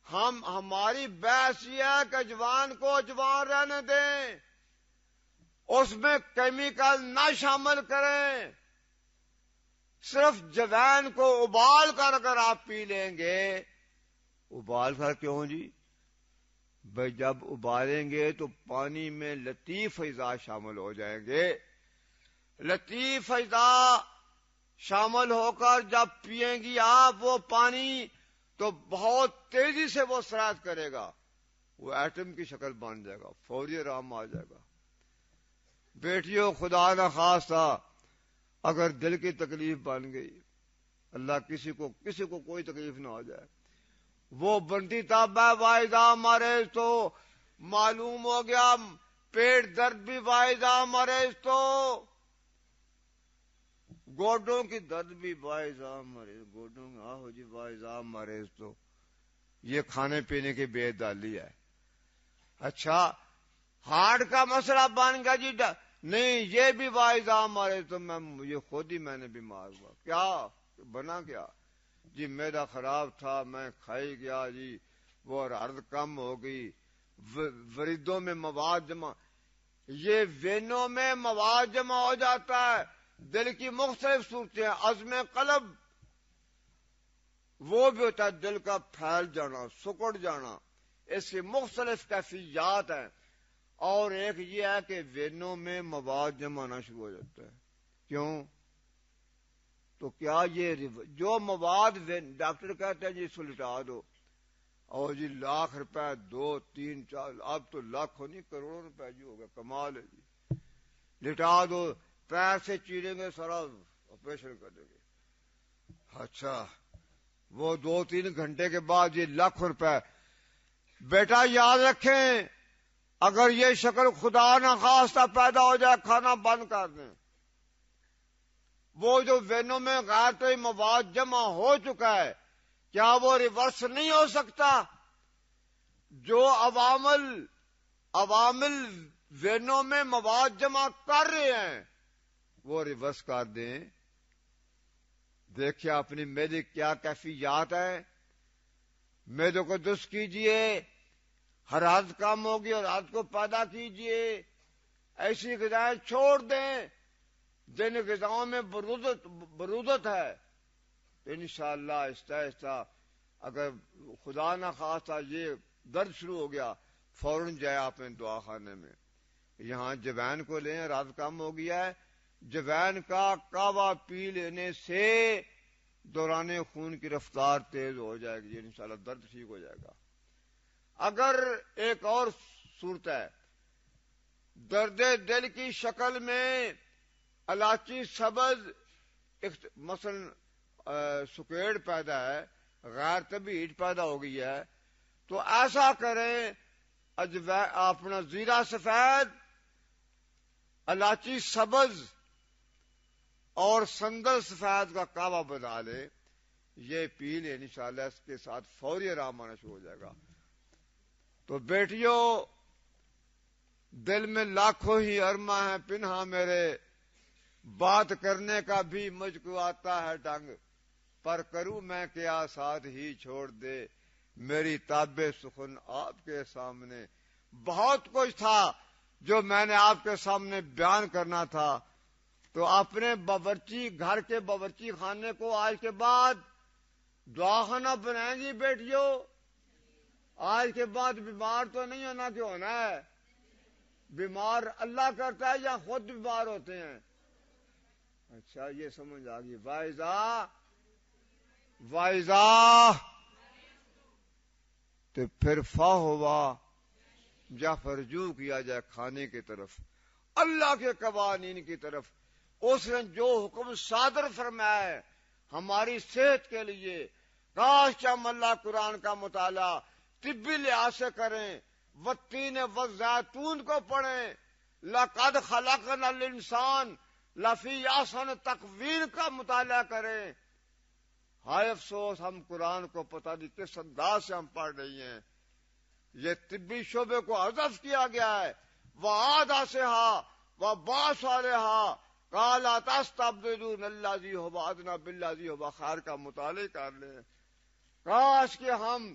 ہماری بحث یہ ہے کہ اجوان کو اجوان رہنے دیں، اس میں کیمیکل نہ شامل کریں. صرف جوین کو ابال کر اگر آپ پی لیں گے، ابال کر کیوں جی بھائی، جب ابالیں گے تو پانی میں لطیف اجزاء شامل ہو جائیں گے. لطیف اجزاء شامل ہو کر جب پیئیں گی آپ وہ پانی، تو بہت تیزی سے وہ سرایت کرے گا. وہ ایٹم کی شکل بن جائے گا، فوری آرام آ جائے گا۔ بیٹیوں، خدا نہ خواستہ اگر دل کی تکلیف بن گئی، اللہ کسی کو کوئی تکلیف نہ ہو جائے، وہ بنتی تاب واحدہ مریض تو معلوم ہو گیا، پیٹ درد بھی واحدہ مریض تو، گوڈوں کی درد بھی واحدہ مریض، گوڈوں میں آہو جی واحدہ مریض تو، یہ کھانے پینے کی بے دالی ہے۔ اچھا، ہارٹ کا مسئلہ بن گیا جی، نہیں یہ بھی واحدہ مریض تو، یہ خود ہی میں نے بیمار ہوا۔ کیا بنا؟ کیا جی؟ میرا خراب تھا، میں کھائی گیا جی، وہ حرارت کم ہو گئی، وریدوں میں مواد جمع، یہ وینوں میں مواد جمع ہو جاتا ہے۔ دل کی مختلف صورتیں، عزم قلب وہ بھی ہوتا ہے، دل کا پھیل جانا، سکڑ جانا، اس کی مختلف کیفیات ہیں۔ اور ایک یہ ہے کہ وینوں میں مواد جمع ہونا شروع ہو جاتا ہے۔ کیوں؟ تو کیا یہ جو مواد ڈاکٹر کہتے ہیں جی اس کو لٹا دو، اور جی لاکھ روپے 2 3 4، اب تو لاکھوں نہیں کروڑوں روپے جی ہو گیا، کمال ہے جی، لٹا دو، پیر سے چیریں گے، سارا آپریشن کر دیں گے۔ اچھا، وہ 2 3 گھنٹے کے بعد یہ لاکھوں روپے۔ بیٹا یاد رکھیں، اگر یہ شکل خدا نہ خواستہ پیدا ہو جائے، کھانا بند کر دیں۔ وہ جو وینوں میں غیر طبی مواد جمع ہو چکا ہے، کیا وہ ریورس نہیں ہو سکتا؟ جو عوامل وینوں میں مواد جمع کر رہے ہیں وہ ریورس کر دیں۔ دیکھیے اپنی میری کیا کیفیات ہے، میدے کو درست کیجئے، حرارت کم ہوگی، حرارت کو پیدا کیجئے، ایسی غذائیں چھوڑ دیں جن غذاؤں میں برودت ہے، انشاءاللہ آہستہ آہستہ اگر خدا نہ خواستہ یہ درد شروع ہو گیا، فوراً جائے آپ نے دعا خانے میں، یہاں جوین کو لیں، حرارت کم ہو گیا ہے، جوین کا کعوہ پی لینے سے دوران خون کی رفتار تیز ہو جائے گی، انشاءاللہ درد ٹھیک ہو جائے گا۔ اگر ایک اور صورت ہے، درد دل کی شکل میں الائچی سبز، مثلا سکیڑ پیدا ہے، غیر طبی ہیٹ پیدا ہو گئی ہے، تو ایسا کریں، اپنا زیرہ سفید، الائچی سبز اور سندل سفید کا کعوہ بنا لے، یہ پی لے، انشاءاللہ اس کے ساتھ فوری آرام آنا شروع ہو جائے گا۔ تو بیٹیوں، دل میں لاکھوں ہی ارماں ہیں پنہاں میرے، بات کرنے کا بھی مجھ کو آتا ہے ڈنگ، پر کروں میں کیا ساتھ ہی چھوڑ دے میری تاب سخن آپ کے سامنے۔ بہت کچھ تھا جو میں نے آپ کے سامنے بیان کرنا تھا، تو اپنے باورچی گھر کے باورچی خانے کو آج کے بعد دعا خانہ بنائیں گی بیٹیوں؟ آج کے بعد بیمار تو نہیں ہونا کہ ہونا ہے؟ بیمار اللہ کرتا ہے یا خود بیمار ہوتے ہیں؟ اچھا، یہ سمجھ آ گئی۔ وائزہ تو پھر فا ہوا یا فرجو کیا جائے کھانے کی طرف، اللہ کے قوانین کی طرف۔ اس نے جو حکم صادر فرمایا ہے ہماری صحت کے لیے، کاش ہم اللہ قرآن کا مطالعہ طبی لحاظ سے کریں، والتین والزیتون کو پڑھیں، لقد خلقنا الانسان لفی احسن تقویم کا مطالعہ کریں۔ ہائے افسوس، ہم قرآن کو پتہ نہیں کس انداز سے ہم پڑھ رہی ہیں۔ یہ طبی شعبے کو حذف کیا گیا ہے۔ وعاد آسہا وباسالہا قال تستبدلون الذی هو ادنی بالذی هو خیر کا مطالعہ کر لیں۔ کاش کہ ہم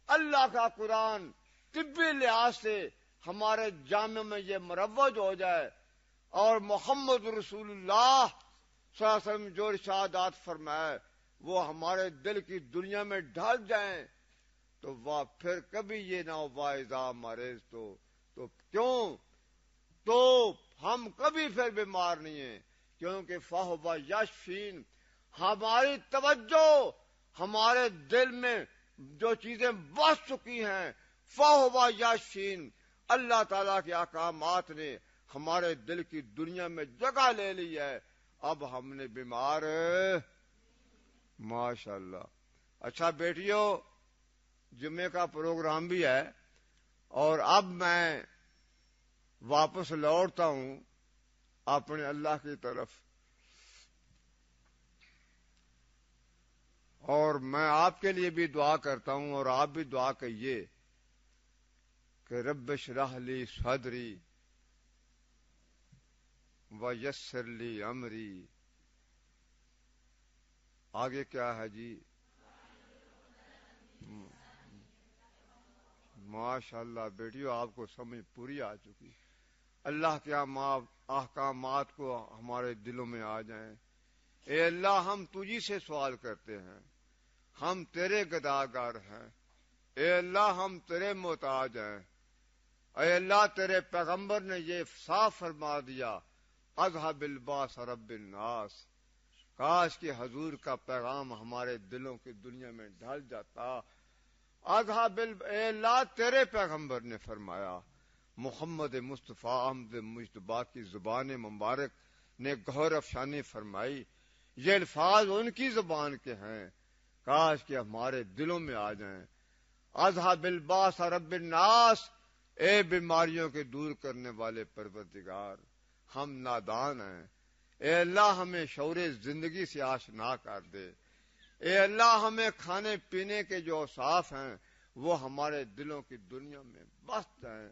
اللہ کا قرآن طبی لحاظ سے ہمارے جامع میں یہ مروج ہو جائے، اور محمد رسول اللہ صلی اللہ علیہ وسلم جو ارشادات فرمائے وہ ہمارے دل کی دنیا میں ڈھل جائیں، تو وہ پھر کبھی یہ نہ ہو واعظہ مریض تو کیوں؟ تو ہم کبھی پھر بیمار نہیں ہیں، کیونکہ فہو یشفین۔ ہماری توجہ ہمارے دل میں جو چیزیں بس چکی ہیں فَهُوَ يَشْفِينِ۔ اللہ تعالیٰ کے احکامات نے ہمارے دل کی دنیا میں جگہ لے لی ہے، اب ہم نے بیمار ماشاءاللہ۔ اچھا بیٹیوں، جمعے کا پروگرام بھی ہے اور اب میں واپس لوٹتا ہوں اپنے اللہ کی طرف، اور میں آپ کے لیے بھی دعا کرتا ہوں اور آپ بھی دعا کہیے کہ رب اشرح لی صدری ویسر لی امری۔ آگے کیا ہے جی؟ ماشاءاللہ بیٹیوں، آپ کو سمجھ پوری آ چکی۔ اللہ کے احکامات کو ہمارے دلوں میں آ جائیں۔ اے اللہ، ہم تجھی سے سوال کرتے ہیں، ہم تیرے گداگر ہیں۔ اے اللہ، ہم تیرے محتاج ہیں۔ اے اللہ، تیرے پیغمبر نے یہ صاف فرما دیا، اذهب الباس رب الناس۔ کاش کہ حضور کا پیغام ہمارے دلوں کی دنیا میں ڈھل جاتا۔ اے اللہ، تیرے پیغمبر نے فرمایا، محمد مصطفیٰ احمد مجتبیٰ کی زبان مبارک نے گہر افشانی فرمائی، یہ الفاظ ان کی زبان کے ہیں، کاش کہ ہمارے دلوں میں آ جائیں۔ اذهب الباس رب الناس، اے بیماریوں کے دور کرنے والے پروردگار، ہم نادان ہیں۔ اے اللہ، ہمیں شعور زندگی سے آشنا کر دے۔ اے اللہ، ہمیں کھانے پینے کے جو اوصاف ہیں وہ ہمارے دلوں کی دنیا میں بس جائیں۔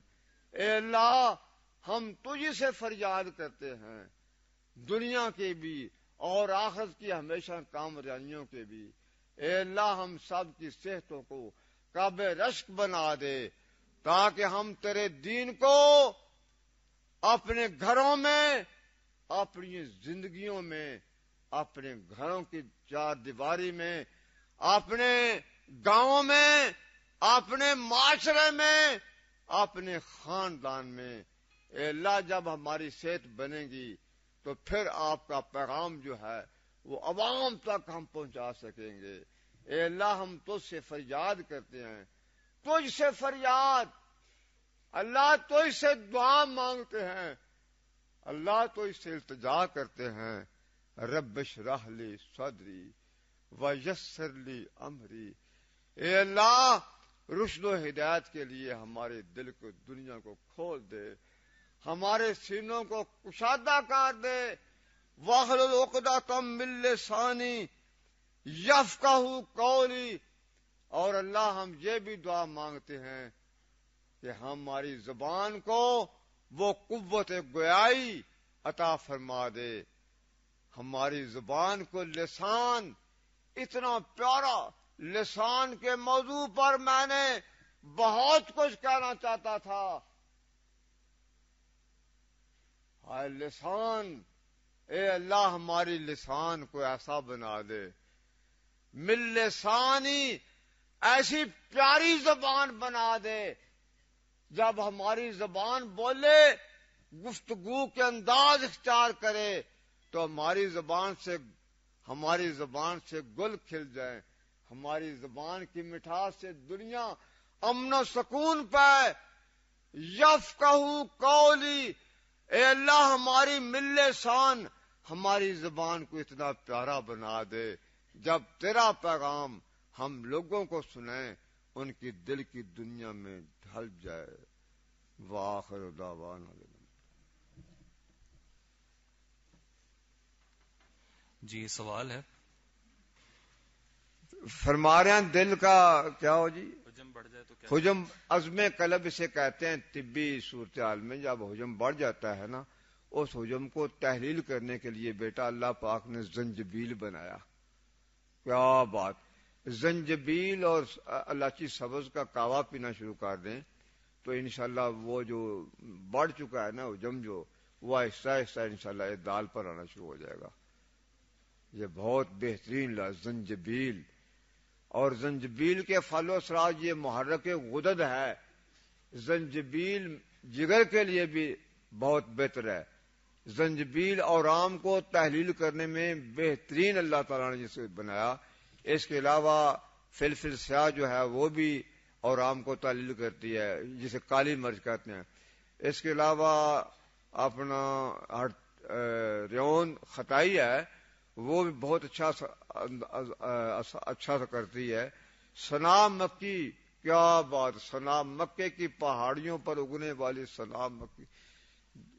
اے اللہ، ہم تجھ سے فریاد کرتے ہیں، دنیا کی بھی اور آخرت کی ہمیشہ کامیابیوں کے بھی۔ اے اللہ، ہم سب کی صحتوں کو قابل رشک بنا دے، تاکہ ہم تیرے دین کو اپنے گھروں میں، اپنی زندگیوں میں، اپنے گھروں کی چار دیواری میں، اپنے گاؤں میں، اپنے معاشرے میں، اپنے خاندان میں۔ اے اللہ، جب ہماری صحت بنے گی تو پھر آپ کا پیغام جو ہے وہ عوام تک ہم پہنچا سکیں گے۔ اے اللہ، ہم تجھ سے فریاد کرتے ہیں، تجھ سے فریاد، اللہ تجھ سے دعا مانگتے ہیں، اللہ تجھ سے التجا کرتے ہیں، رب اشرح لی صدری ویسر لی امری۔ اے اللہ، رشد و ہدایت کے لیے ہمارے دل کو، دنیا کو کھول دے، ہمارے سینوں کو کشادہ کر دے۔ واحلل عقدۃ من لسانی یفقہوا قولی۔ اور اللہ، ہم یہ بھی دعا مانگتے ہیں کہ ہماری زبان کو وہ قوت گویائی عطا فرما دے۔ ہماری زبان کو لسان، اتنا پیارا لسان کے موضوع پر میں نے بہت کچھ کہنا چاہتا تھا۔ ہائے لسان، اے اللہ، ہماری لسان کو ایسا بنا دے، من لسانی، ایسی پیاری زبان بنا دے، جب ہماری زبان بولے، گفتگو کے انداز اختیار کرے تو ہماری زبان سے گل کھل جائیں، ہماری زبان کی مٹھاس سے دنیا امن و سکون پائے۔ یفقہوا قولی، اے اللہ، ہماری من لسان، ہماری زبان کو اتنا پیارا بنا دے، جب تیرا پیغام ہم لوگوں کو سنیں ان کی دل کی دنیا میں ڈھل جائے۔ وآخر دعوانا جی سوال ہے، فرما رہے ہیں دل کا کیا ہو جی؟ حجم بڑھ جائے تو کیا؟ حجم عزم قلب اسے کہتے ہیں طبی صورتحال میں۔ جب حجم بڑھ جاتا ہے نا، اس حجم کو تحلیل کرنے کے لیے بیٹا اللہ پاک نے زنجبیل بنایا۔ کیا بات! زنجبیل اور الائچی سبز کا کہوہ پینا شروع کر دیں تو انشاءاللہ وہ جو بڑھ چکا ہے نا حجم، جو وہ آہستہ آہستہ انشاءاللہ اعتدال پر آنا شروع ہو جائے گا۔ یہ بہت بہترین زنجبیل، اور زنجبیل کے پھل و ثمرات یہ محرک غدد ہے۔ زنجبیل جگر کے لیے بھی بہت بہتر ہے۔ زنجبیل اور آم کو تحلیل کرنے میں بہترین اللہ تعالیٰ نے جسے بنایا۔ اس کے علاوہ فلفل سیاہ جو ہے وہ بھی اور آم کو تعلیل کرتی ہے، جسے کالی مرچ کہتے ہیں۔ اس کے علاوہ اپنا ریون خطائی ہے، وہ بھی بہت اچھا سا کرتی ہے۔ سنا مکی، کیا بات، سنا مکے کی پہاڑیوں پر اگنے والی سنا مکی،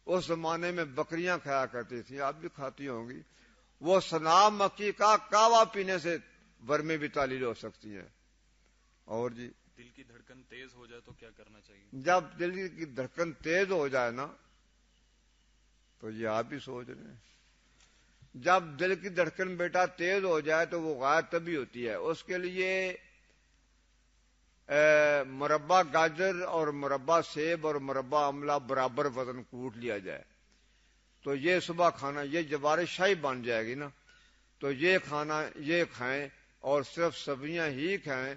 اس زمانے میں بکریاں کھایا کرتی تھیں، آپ بھی کھاتی ہوں گی۔ وہ سنا مکی کا کہوہ پینے سے ورمیں بھی تعلیل ہو سکتی ہیں۔ اور جی، دل کی دھڑکن تیز ہو جائے تو کیا کرنا چاہیے؟ جب دل کی دھڑکن تیز ہو جائے نا، تو یہ آپ بھی سوچ رہے ہیں، جب دل کی دھڑکن بیٹا تیز ہو جائے تو وہ غائب تبھی ہوتی ہے۔ اس کے لیے مربع گاجر اور مربع سیب اور مربع آملہ برابر وزن کوٹ لیا جائے تو یہ صبح کھانا، یہ جوار شاہی بن جائے گی نا، تو یہ کھانا یہ کھائیں، اور صرف سبزیاں ہی کھائیں،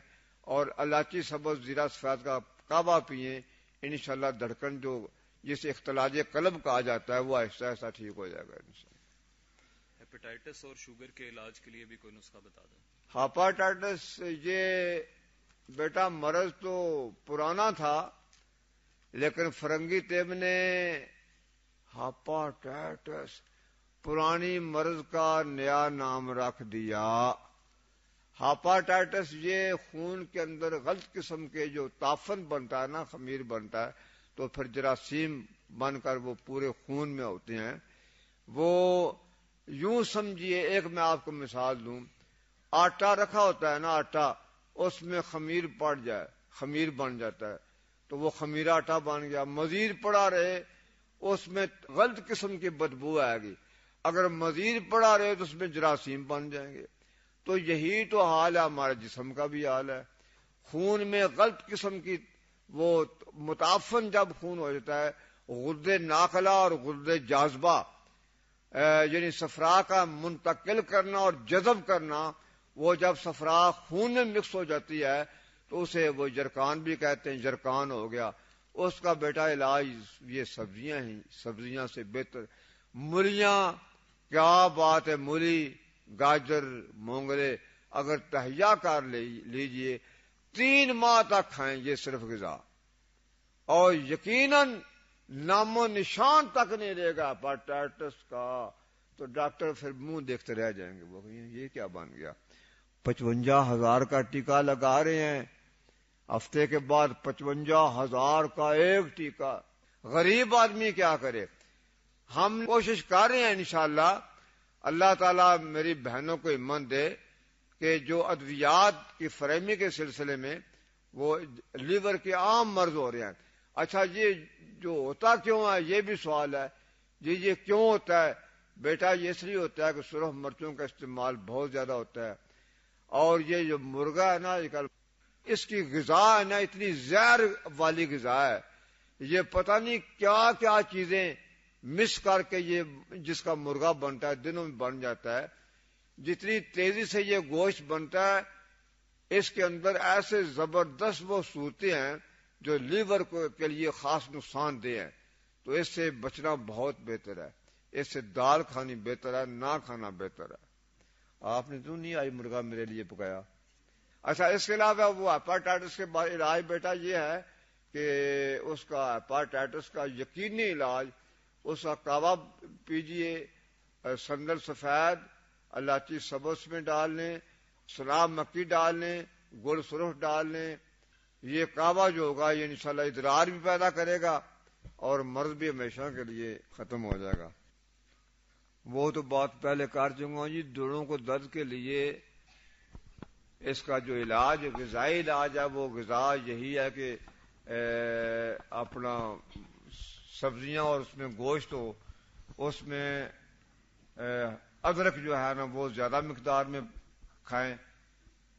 اور الائچی سبز زیرہ سفید کا کعبہ پئیں، انشاءاللہ دھڑکن جو جسے اختلاج قلب کہا جاتا ہے وہ آہستہ آہستہ ٹھیک ہو جائے گا انشاءاللہ۔ ہیپیٹائٹس اور شوگر کے علاج کے لیے بھی کوئی نسخہ بتا دیں۔ ہیپاٹائٹس یہ بیٹا مرض تو پرانا تھا، لیکن فرنگی طب نے ہیپاٹائٹس پرانی مرض کا نیا نام رکھ دیا۔ ہیپاٹائٹس یہ خون کے اندر غلط قسم کے جو تافن بنتا ہے نا، خمیر بنتا ہے، تو پھر جراثیم بن کر وہ پورے خون میں ہوتے ہیں۔ وہ یوں سمجھیے، ایک میں آپ کو مثال دوں، آٹا رکھا ہوتا ہے نا، آٹا، اس میں خمیر پڑ جائے، خمیر بن جاتا ہے، تو وہ خمیرہ آٹا بن گیا۔ مزید پڑا رہے اس میں غلط قسم کی بدبو آئے گی، اگر مزید پڑا رہے تو اس میں جراثیم بن جائیں گے۔ تو یہی تو حال ہے ہمارے جسم کا بھی حال ہے۔ خون میں غلط قسم کی وہ متعفن جب خون ہو جاتا ہے، غدے ناقلہ اور غدے جاذبہ، یعنی صفرا کا منتقل کرنا اور جذب کرنا، وہ جب صفرا خون میں مکس ہو جاتی ہے تو اسے وہ جرکان بھی کہتے ہیں، جرکان ہو گیا۔ اس کا بیٹا علاج یہ سبزیاں ہیں، سبزیاں سے بہتر مولیاں، کیا بات ہے، مولی، گاجر، مونگرے اگر تہیا کر لیجئے 3 ماہ تک کھائیں، یہ صرف غذا، اور یقیناً نام و نشان تک نہیں رہے گا ہیپاٹائٹس کا۔ تو ڈاکٹر پھر منہ دیکھتے رہ جائیں گے، وہ یہ کیا بن گیا، 55,000 کا ٹیکہ لگا رہے ہیں، ہفتے کے بعد 55,000 کا ایک ٹیکہ، غریب آدمی کیا کرے؟ ہم کوشش کر رہے ہیں انشاءاللہ، اللہ تعالیٰ میری بہنوں کو ہمت دے کہ جو ادویات کی فراہمی کے سلسلے میں وہ لیور کے عام مرض ہو رہے ہیں۔ اچھا، یہ جو ہوتا کیوں ہے، یہ بھی سوال ہے جی، یہ کیوں ہوتا ہے بیٹا؟ یہ اس لیے ہوتا ہے کہ سرخ مرچوں کا استعمال بہت زیادہ ہوتا ہے، اور یہ جو مرغا ہے نا، اس کی غذا ہے نا، اتنی زہر والی غذا ہے، یہ پتہ نہیں کیا کیا چیزیں مس کر کے یہ جس کا مرغا بنتا ہے دنوں میں بن جاتا ہے۔ جتنی تیزی سے یہ گوشت بنتا ہے، اس کے اندر ایسے زبردست وہ صورتیں ہیں جو لیور کے لیے خاص نقصان دہ ہیں، تو اس سے بچنا بہت بہتر ہے، اس سے دال کھانی بہتر ہے، نہ کھانا بہتر ہے۔ آپ نے تو نہیں آئی مرغا میرے لیے پکایا۔ اچھا، اس کے علاوہ وہ ہیپاٹائٹس کے بعد علاج بیٹا یہ ہے کہ اس کا ہیپاٹائٹس کا یقینی علاج، اس کا کعوہ پیجئے، سندل سفید الائچی سبز میں ڈال لیں، سلاب مکی ڈال لیں، گڑ سرخ ڈال لیں، یہ کعوہ جو ہوگا یہ انشاءاللہ ادرار بھی پیدا کرے گا اور مرض بھی ہمیشہ کے لیے ختم ہو جائے گا۔ وہ تو بات پہلے کر چکا جی، جوڑوں کو درد کے لیے اس کا جو علاج غذائی علاج ہے، وہ غذا یہی ہے کہ اپنا سبزیاں اور اس میں گوشت ہو، اس میں ادرک جو ہے نا وہ زیادہ مقدار میں کھائیں۔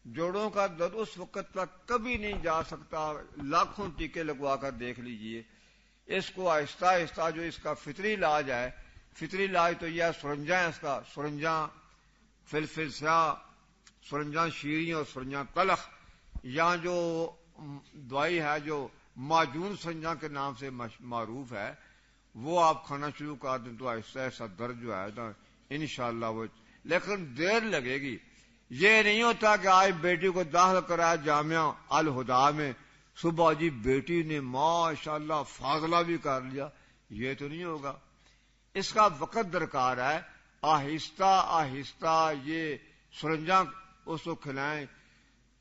جوڑوں کا درد اس وقت تک کبھی نہیں جا سکتا، لاکھوں ٹیکے لگوا کر دیکھ لیجئے، اس کو آہستہ آہستہ جو اس کا فطری علاج ہے، فطری علاج تو یہ سرنجاں ہے، اس کا سرنجاں فلفل سیاہ، سرنجاں شیریں اور سرنجاں تلخ، یا جو دوائی ہے جو معجون سرنجاں کے نام سے معروف ہے، وہ آپ کھانا شروع کر دیں تو آہستہ آہستہ درد جو ہے نا انشاءاللہ وہ، لیکن دیر لگے گی۔ یہ نہیں ہوتا کہ آج بیٹی کو داخل کرایا جامعہ الہدا میں صبح جی بیٹی نے ماشاءاللہ فاضلہ بھی کر لیا، یہ تو نہیں ہوگا. اس کا وقت درکار ہے. آہستہ آہستہ یہ سرنجاں اس کو کھلائیں.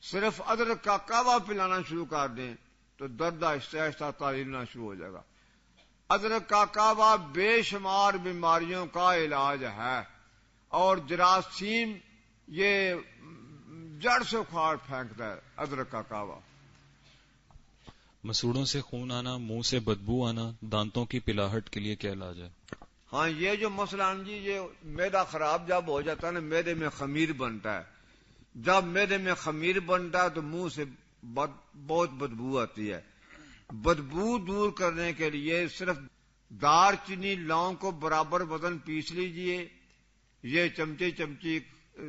صرف ادرک کا قہوہ پلانا شروع کر دیں تو درد آہستہ آہستہ تعلیم لینا شروع ہو جائے گا. ادرک کا قہوہ بے شمار بیماریوں کا علاج ہے، اور جراثیم یہ جڑ سے اکھاڑ پھینکتا ہے ادرک کا قہوہ. مسوڑوں سے خون آنا، منہ سے بدبو آنا، دانتوں کی پلاہٹ کے لیے کیا علاج ہے؟ ہاں، یہ جو مسئلہ جی، یہ معدہ خراب جب ہو جاتا ہے نا، معدے میں خمیر بنتا ہے. جب معدے میں خمیر بنتا ہے تو منہ سے بہت بدبو آتی ہے. بدبو دور کرنے کے لیے صرف دار چینی لونگ کو برابر وزن پیس لیجئے. یہ چمچی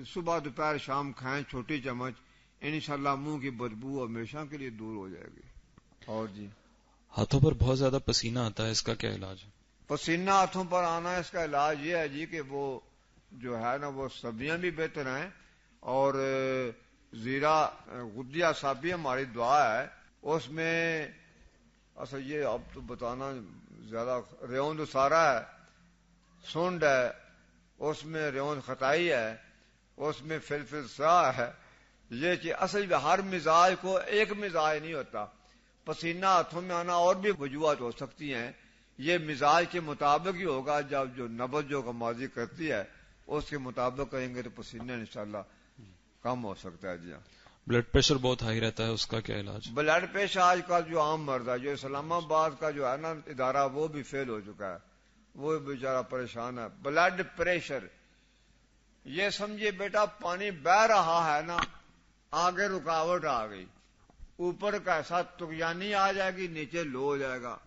صبح دوپہر شام کھائیں، چھوٹی چمچ. انشاءاللہ منہ کی بدبو ہمیشہ کے لیے دور ہو جائے گی. اور جی، ہاتھوں پر بہت زیادہ پسینہ آتا ہے، اس کا کیا علاج ہے؟ پسینہ ہاتھوں پر آنا، اس کا علاج یہ ہے جی کہ وہ جو ہے نا، وہ سبزیاں بھی بہتر ہیں، اور زیرہ غدیہ صابی ہماری دعا ہے، اس میں اصل یہ اب تو بتانا زیادہ، ریون سارا ہے، سونڈ ہے، اس میں ریون خطائی ہے، اس میں فلفل سا ہے. یہ کہ اصل ہر مزاج کو ایک مزاج نہیں ہوتا. پسینہ ہاتھوں میں آنا اور بھی وجوہات ہو سکتی ہیں. یہ مزاج کے مطابق ہی ہوگا. جب جو نبض جو غمازی کرتی ہے اس کے مطابق کریں گے تو پسینہ انشاءاللہ کم ہو سکتا ہے. جی ہاں. بلڈ پریشر بہت ہائی رہتا ہے، اس کا کیا علاج؟ بلڈ پریشر آج کل جو عام مرض ہے، جو اسلام آباد کا جو ہے نا ادارہ، وہ بھی فیل ہو چکا ہے، وہ بیچارہ پریشان ہے. بلڈ پریشر، یہ سمجھیے بیٹا، پانی بہ رہا ہے نا، آگے رکاوٹ آ گئی، اوپر کا ایسا تغیانی آ جائے گی، نیچے لو ہو جائے گا.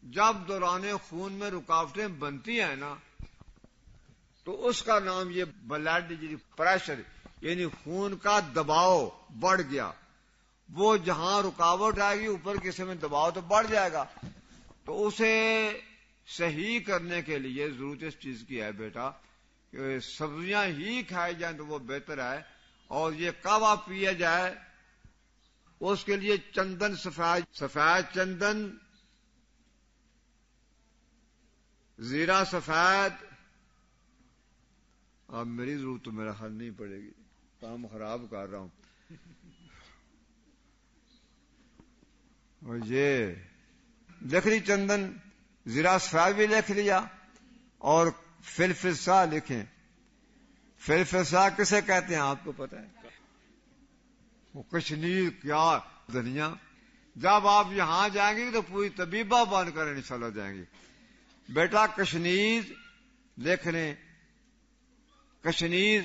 جب دوران خون میں رکاوٹیں بنتی ہیں نا، تو اس کا نام یہ بلڈ پریشر، یعنی خون کا دباؤ بڑھ گیا. وہ جہاں رکاوٹ آئے گی، اوپر کسی میں دباؤ تو بڑھ جائے گا. تو اسے صحیح کرنے کے لیے ضرورت اس چیز کی ہے بیٹا کہ سبزیاں ہی کھائی جائیں تو وہ بہتر ہے، اور یہ قہوہ پیا جائے. اس کے لیے چندن، سفید چندن، زیرہ سفید. اب میری ضرورت تو میرا حل نہیں پڑے گی، کام خراب کر رہا ہوں. اور یہ لکھ لی چندن، زیرہ سفید بھی لکھ لیا، اور فلفسا لکھیں. فلفسا کسے کہتے ہیں آپ کو پتہ ہے؟ وہ کشنیر کیا دنیا. جب آپ یہاں جائیں گے تو پوری طبیبہ بن کر انشاءاللہ جائیں گے. بیٹا کشنیر لکھ لیں، کشنیر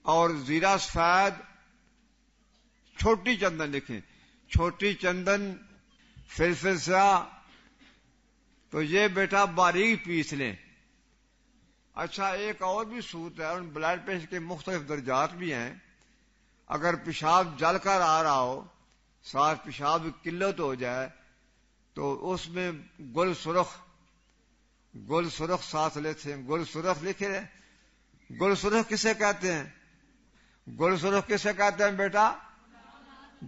اور زیرہ سفید. چھوٹی چندن لکھیں، چھوٹی چندن، فلفسا. تو یہ بیٹا باریک پیس لیں. اچھا، ایک اور بھی صورت ہے، ان بلڈ پریشر کے مختلف درجات بھی ہیں. اگر پیشاب جل کر آ رہا ہو، ساتھ پیشاب کی قلت ہو جائے، تو اس میں گل سرخ ساتھ لیتے ہیں. گل سرخ لکھے رہے. گل سرخ کسے کہتے ہیں؟ گل سرخ کسے کہتے ہیں بیٹا؟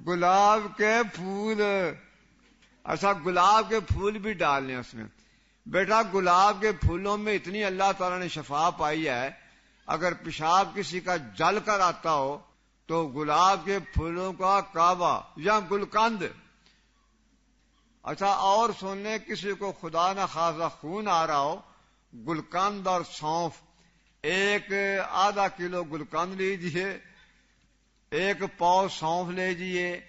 گلاب کے پھول. اچھا، گلاب کے پھول بھی ڈال لیں اس میں. بیٹا گلاب کے پھولوں میں اتنی اللہ تعالیٰ نے شفا پائی ہے، اگر پیشاب کسی کا جل کر آتا ہو تو گلاب کے پھولوں کا کعبہ یا گلقند. اچھا، اور سننے کسی کو خدا نہ خواستہ خون آ رہا ہو، گلقند اور سونف، ایک آدھا کلو گلقند لیجئے، 1 پاؤ سونف لیجئے،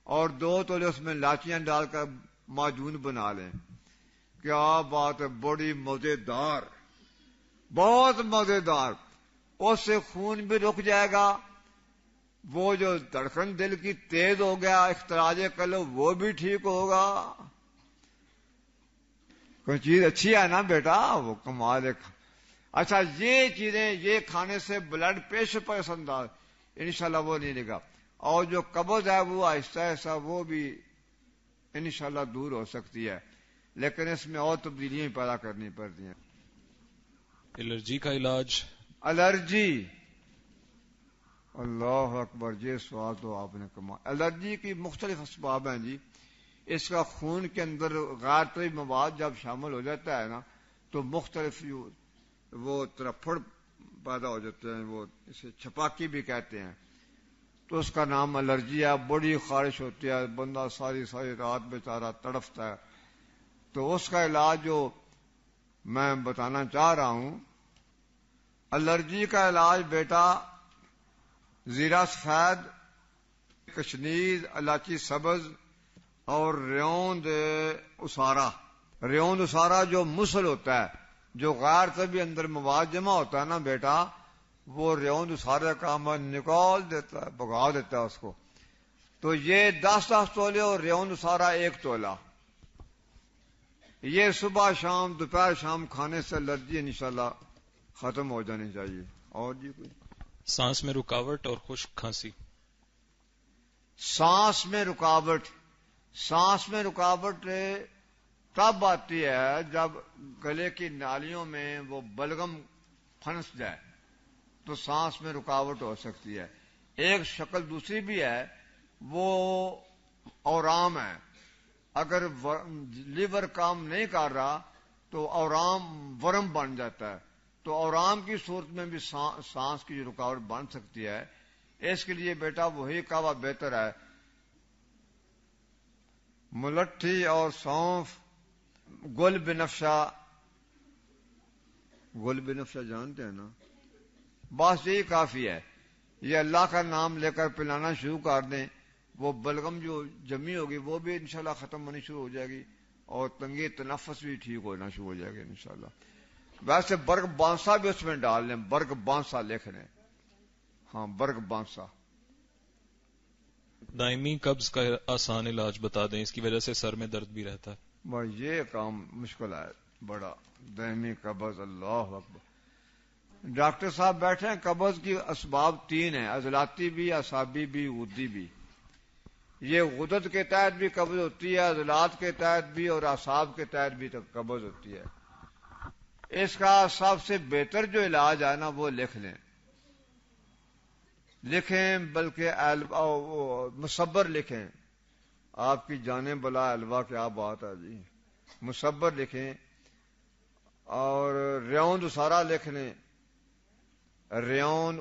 اور 2 تولے اس میں لاچیاں ڈال کر معجون بنا لیں. کیا بات ہے، بڑی مزیدار، بہت مزیدار. اس سے خون بھی رک جائے گا، وہ جو دھڑکن دل کی تیز ہو گیا، اختراج قلب، وہ بھی ٹھیک ہوگا. کوئی چیز اچھی ہے نا بیٹا، وہ کمال ہے. اچھا، یہ چیزیں یہ کھانے سے بلڈ پریشر پر اثر انداز انشاءاللہ وہ نہیں لگا. اور جو قبض ہے وہ آہستہ آہستہ وہ بھی انشاءاللہ دور ہو سکتی ہے، لیکن اس میں اور تبدیلیاں پیدا کرنی پڑتی ہیں. الرجی کا علاج؟ الرجی اللہ اکبر، یہ سوال تو آپ نے کما. الرجی کی مختلف اسباب ہیں جی. اس کا خون کے اندر غیر طبی مواد جب شامل ہو جاتا ہے نا تو مختلف وہ ترفڑ پیدا ہو جاتے ہیں، وہ اسے چھپاکی بھی کہتے ہیں، تو اس کا نام الرجی ہے. بڑی خارش ہوتی ہے، بندہ ساری ساری رات بیچارہ تڑفتا ہے. تو اس کا علاج جو میں بتانا چاہ رہا ہوں، الرجی کا علاج بیٹا زیرہ سفید، کشنیز، الائچی سبز اور ریوند اسارا. ریوند اسارا جو مسل ہوتا ہے، جو غیر طبی اندر مواد جمع ہوتا ہے نا بیٹا، وہ ریوند اسارے کا عمل نکال دیتا ہے، بگا دیتا ہے اس کو. تو یہ 10 تولے اور ریوند اسارا 1 تولہ. یہ صبح شام دوپہر شام کھانے سے الرجی انشاءاللہ ختم ہو جانی چاہیے. اور جی کوئی سانس میں رکاوٹ اور خشک کھانسی. سانس میں رکاوٹ تب آتی ہے جب گلے کی نالیوں میں وہ بلغم پھنس جائے تو سانس میں رکاوٹ ہو سکتی ہے. ایک شکل دوسری بھی ہے، وہ اورام ہے. اگر لیور کام نہیں کر رہا تو اورام ورم بن جاتا ہے. تو اورام کی صورت میں بھی سانس کی رکاوٹ بن سکتی ہے. اس کے لیے بیٹا وہی کعوہ بہتر ہے. ملٹھی اور سونف، گل بنفشہ جانتے ہیں نا، بس یہی کافی ہے. یہ اللہ کا نام لے کر پلانا شروع کر دیں، وہ بلغم جو جمی ہوگی وہ بھی انشاءاللہ ختم ہونی شروع ہو جائے گی اور تنگی تنفس بھی ٹھیک ہونا شروع ہو جائے گی انشاءاللہ. ویسے برگ بانسا بھی اس میں ڈال لیں، برگ بانسا لکھ لیں. ہاں، برگ بانسا. دائمی قبض کا آسان علاج بتا دیں، اس کی وجہ سے سر میں درد بھی رہتا ہے. یہ کام مشکل ہے بڑا، دائمی قبض. اللہ اکبر. ڈاکٹر صاحب بیٹھے ہیں. قبض کی اسباب 3 ہیں، عضلاتی بھی، اعصابی بھی، غدی بھی. یہ غدد کے تحت بھی قبض ہوتی ہے، عضلات کے تحت بھی اور اعصاب کے تحت بھی قبض ہوتی ہے. اس کا سب سے بہتر جو علاج ہے نا وہ لکھیں بلکہ مصبر لکھیں. آپ کی جانیں بلا الوا کیا بات ہے جی. مصبر لکھیں اور ریوند اسارا لکھ لیں. ریوند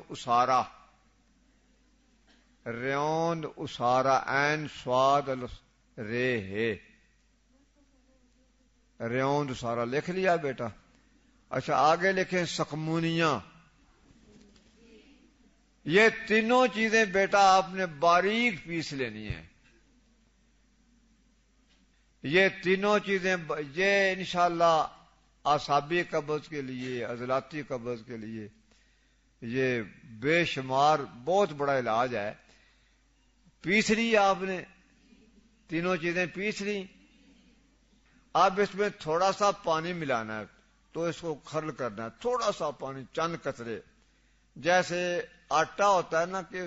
اسارا عین سواد رے ہے. ریوند اسارا لکھ لیا بیٹا. اچھا آگے لکھیں سقمونیاں. یہ تینوں چیزیں بیٹا آپ نے باریک پیس لینی ہیں. یہ تینوں چیزیں یہ انشاءاللہ اعصابی قبض کے لیے، عضلاتی قبض کے لیے یہ بے شمار بہت بڑا علاج ہے. پیس لی آپ نے، تینوں چیزیں پیس لی. اب اس میں تھوڑا سا پانی ملانا ہے تو اس کو کھرل کرنا ہے. تھوڑا سا پانی، چند قطرے. جیسے آٹا ہوتا ہے نا، کہ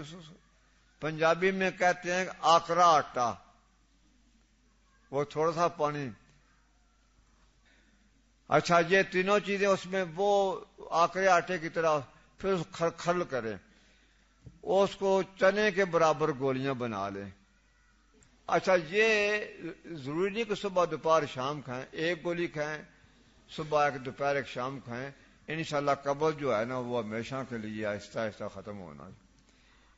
پنجابی میں کہتے ہیں آکرا آٹا، وہ تھوڑا سا پانی. اچھا یہ تینوں چیزیں اس میں وہ آکرے آٹے کی طرح پھر اس کو کھرل کریں. اس کو چنے کے برابر گولیاں بنا لیں. اچھا یہ ضروری نہیں کہ صبح دوپہر شام کھائیں، 1 گولی کھائیں صبح، 1 دوپہر 1 شام کھائیں. انشاءاللہ قبض جو ہے نا وہ ہمیشہ کے لیے آہستہ آہستہ ختم ہونا.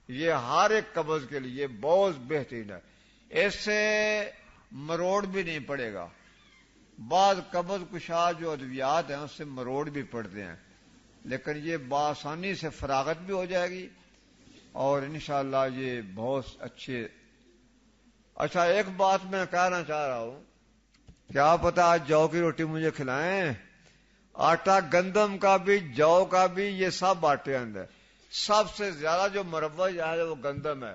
یہ ہر ایک قبض کے لیے بہت بہترین ہے. اس سے مروڑ بھی نہیں پڑے گا. بعض قبض کشا جو ادویات ہیں اس سے مروڑ بھی پڑتے ہیں، لیکن یہ بآسانی سے فراغت بھی ہو جائے گی اور انشاءاللہ یہ بہت اچھے. اچھا ایک بات میں کہنا چاہ رہا ہوں، کیا پتا آج جو کی روٹی مجھے کھلائیں. آٹا گندم کا بھی، جو کا بھی، یہ سب آٹے اندر. سب سے زیادہ جو مروج ہے وہ گندم ہے.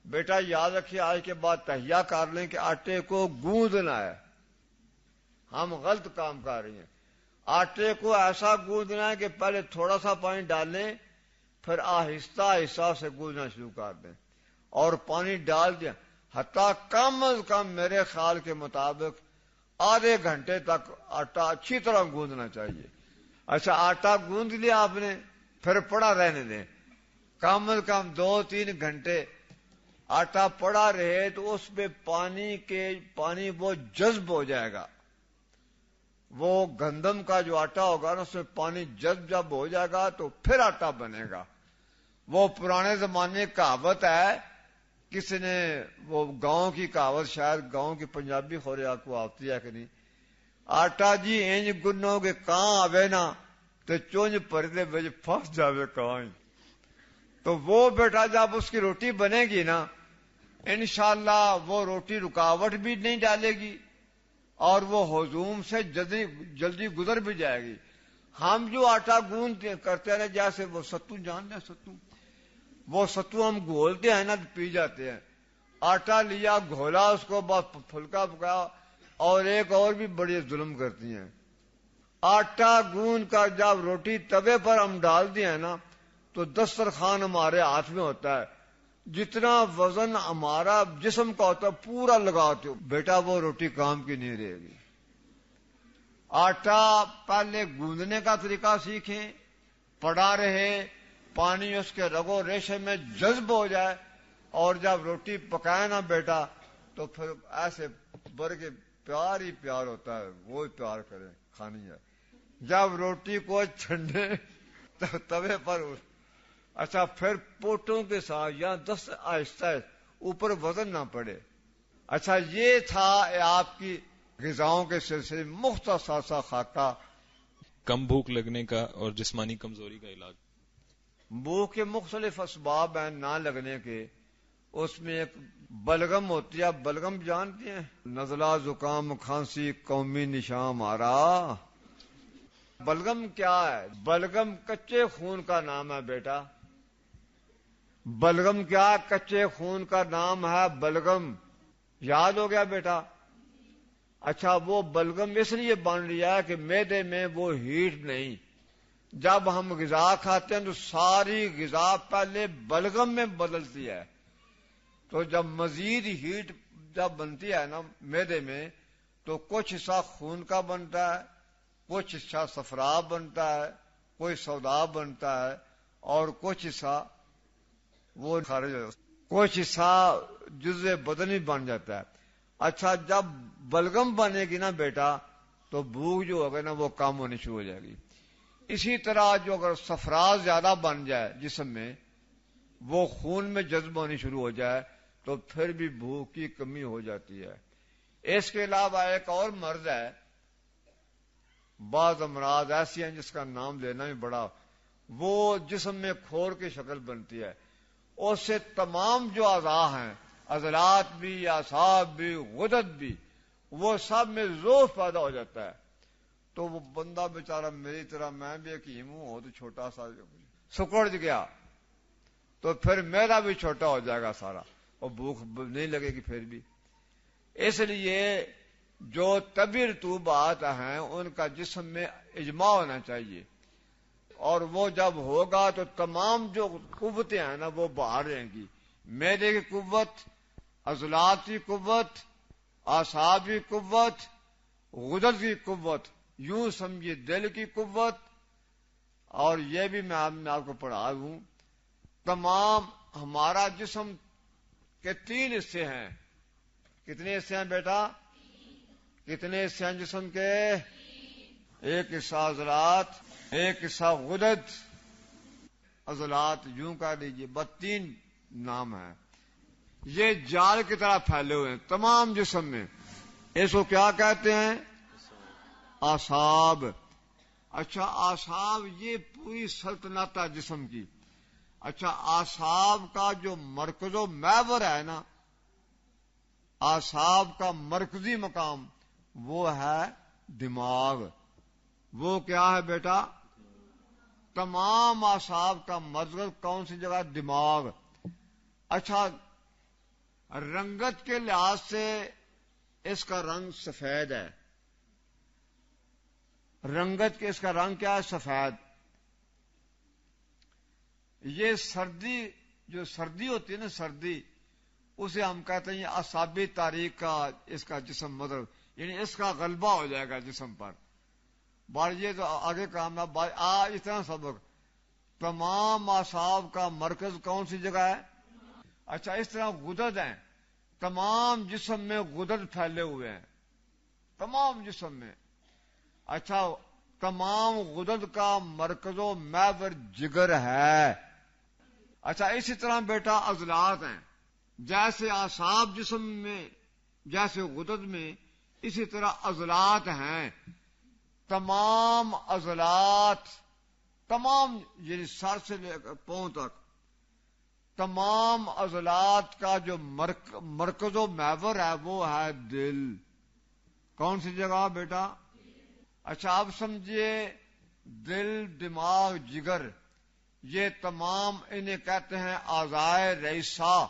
بیٹا یاد رکھیے، آج کے بعد تہیا کر لیں کہ آٹے کو گوندنا ہے. ہم غلط کام کر رہے ہیں. آٹے کو ایسا گوندنا ہے کہ پہلے تھوڑا سا پانی ڈالیں، پھر آہستہ آہستہ سے گوندنا شروع کر دیں اور پانی ڈال دیں. حتیٰ کم از کم میرے خیال کے مطابق آدھے گھنٹے تک آٹا اچھی طرح گوندنا چاہیے. اچھا آٹا گوند لیا آپ نے، پھر پڑا رہنے دیں. کم از کم 2-3 گھنٹے آٹا پڑا رہے تو اس میں پانی وہ جذب ہو جائے گا. وہ گندم کا جو آٹا ہوگا نا اس میں پانی جب ہو جائے گا تو پھر آٹا بنے گا. وہ پرانے زمانے کی کہاوت ہے, کسی نے وہ گاؤں کی کہاوت, شاید گاؤں کی پنجابی خورے آپ کو آتی ہے کہ نہیں, آٹا جی انج گنو گے کہاں آوے نا تو چونج پردے بج پھنس جاوے کہاں. تو وہ بیٹا جب اس کی روٹی بنے گی نا انشاءاللہ وہ روٹی رکاوٹ بھی نہیں ڈالے گی اور وہ ہضوم سے جلدی گزر بھی جائے گی. ہم جو آٹا گوند کرتے ہیں جیسے وہ ستو جانتے ہیں, وہ ستو ہم گھولتے ہیں نا پی جاتے ہیں. آٹا لیا گھولا, اس کو بس پھلکا پکایا. اور ایک اور بھی بڑی ظلم کرتی ہیں, آٹا گوند کر جب روٹی توے پر ہم ڈال دیا ہے نا تو دسترخوان ہمارے ہاتھ میں ہوتا ہے, جتنا وزن ہمارا جسم کا ہوتا ہے پورا لگاتے ہو بیٹا وہ روٹی کام کی نہیں رہے گی. آٹا پہلے گوندنے کا طریقہ سیکھیں, پڑا رہے, پانی اس کے رگو ریشے میں جذب ہو جائے, اور جب روٹی پکائے نا بیٹا تو پھر ایسے بھر کے پیار ہی پیار ہوتا ہے, وہ پیار کریں کھانی ہے. جب روٹی کو چھنڈے تو توے پر اچھا پھر پوٹوں کے ساتھ یا دست آہستہ اوپر وزن نہ پڑے. اچھا یہ تھا آپ کی غذاؤں کے سلسلے مختصر سا خاکہ. کم بھوک لگنے کا اور جسمانی کمزوری کا علاج. بھوک کے مختلف اسباب ہیں نہ لگنے کے. اس میں ایک بلغم ہوتی ہے, بلغم جانتے ہیں, نزلہ زکام کھانسی قومی نشان ہمارا. بلغم کیا ہے؟ بلغم کچے خون کا نام ہے بیٹا. بلغم کیا؟ کچے خون کا نام ہے بلغم. یاد ہو گیا بیٹا؟ اچھا وہ بلغم اس لیے بن رہا ہے کہ معدے میں وہ ہیٹ نہیں. جب ہم غذا کھاتے ہیں تو ساری غذا پہلے بلغم میں بدلتی ہے. تو جب مزید ہیٹ جب بنتی ہے نا معدے میں تو کچھ حصہ خون کا بنتا ہے, کچھ حصہ صفرا بنتا ہے, کوئی سودا بنتا ہے, اور کچھ حصہ وہ خارج ہو, کچھ حصہ جزء بدنی بن جاتا ہے. اچھا جب بلغم بنے گی نا بیٹا تو بھوک جو ہوگا نا وہ کم ہونی شروع ہو جائے گی. اسی طرح جو اگر صفرا زیادہ بن جائے جسم میں, وہ خون میں جذب ہونی شروع ہو جائے تو پھر بھی بھوک کی کمی ہو جاتی ہے. اس کے علاوہ ایک اور مرض ہے, بعض امراض ایسی ہیں جس کا نام لینا بھی بڑا, وہ جسم میں کھور کی شکل بنتی ہے. اس سے تمام جو اعضاء ہیں, عضلات بھی, اعصاب بھی, غدد بھی, وہ سب میں ضعف پیدا ہو جاتا ہے. تو وہ بندہ بیچارہ میری طرح, میں بھی ایک ہیمو ہوں تو چھوٹا سا سکڑ گیا تو پھر میرا بھی چھوٹا ہو جائے گا سارا, اور بھوک نہیں لگے گی پھر بھی. اس لیے جو طبی رطوبات ہیں ان کا جسم میں اجماع ہونا چاہیے, اور وہ جب ہوگا تو تمام جو قوتیں ہیں نا وہ باہر رہیں گی. معدے کی قوت, عضلات کی قوت, اعصاب کی قوت, غدد کی قوت, یوں سمجھیے دل کی قوت. اور یہ بھی میں آپ کو پڑھا ہوں, تمام ہمارا جسم کے 3 حصے ہیں. کتنے حصے ہیں بیٹا؟ کتنے حصے ہیں جسم کے؟ ایک حصہ عضلات, ایک حصہ غدد. عضلات یوں کہہ دیجیے, بس 3 نام ہیں. یہ جال کی طرح پھیلے ہوئے ہیں تمام جسم میں. اس کو کیا کہتے ہیں؟ اعصاب. اچھا اعصاب یہ پوری سلطنت ہے جسم کی. اچھا اعصاب کا جو مرکز و محور ہے نا, اعصاب کا مرکزی مقام وہ ہے دماغ. وہ کیا ہے بیٹا؟ تمام اعصاب کا مرکز کون سی جگہ؟ دماغ. اچھا رنگت کے لحاظ سے اس کا رنگ سفید ہے. رنگت کے اس کا رنگ کیا ہے؟ سفید. یہ جو سردی ہوتی ہے نا, سردی, اسے ہم کہتے ہیں اعصابی تاریخ کا اس کا جسم مطلب, یعنی اس کا غلبہ ہو جائے گا جسم پر. بار یہ تو آگے کام نہ اتنا سبق. تمام اعصاب کا مرکز کون سی جگہ ہے؟ اچھا، اس طرح غدد ہیں، تمام جسم میں غدد پھیلے ہوئے ہیں، تمام جسم میں. اچھا، تمام غدد کا مرکز و محور جگر ہے. اچھا، اسی طرح بیٹا عضلات ہیں، جیسے اعصاب جسم میں، جیسے غدد میں، اسی طرح عضلات ہیں. تمام عضلات، تمام یعنی سر سے لے کر پاؤں تک، تمام عضلات کا جو مرکز و محور ہے وہ ہے دل. کون سی جگہ بیٹا؟ اچھا، اب سمجھیے، دل، دماغ، جگر، یہ تمام انہیں کہتے ہیں اعضائے رئیسہ.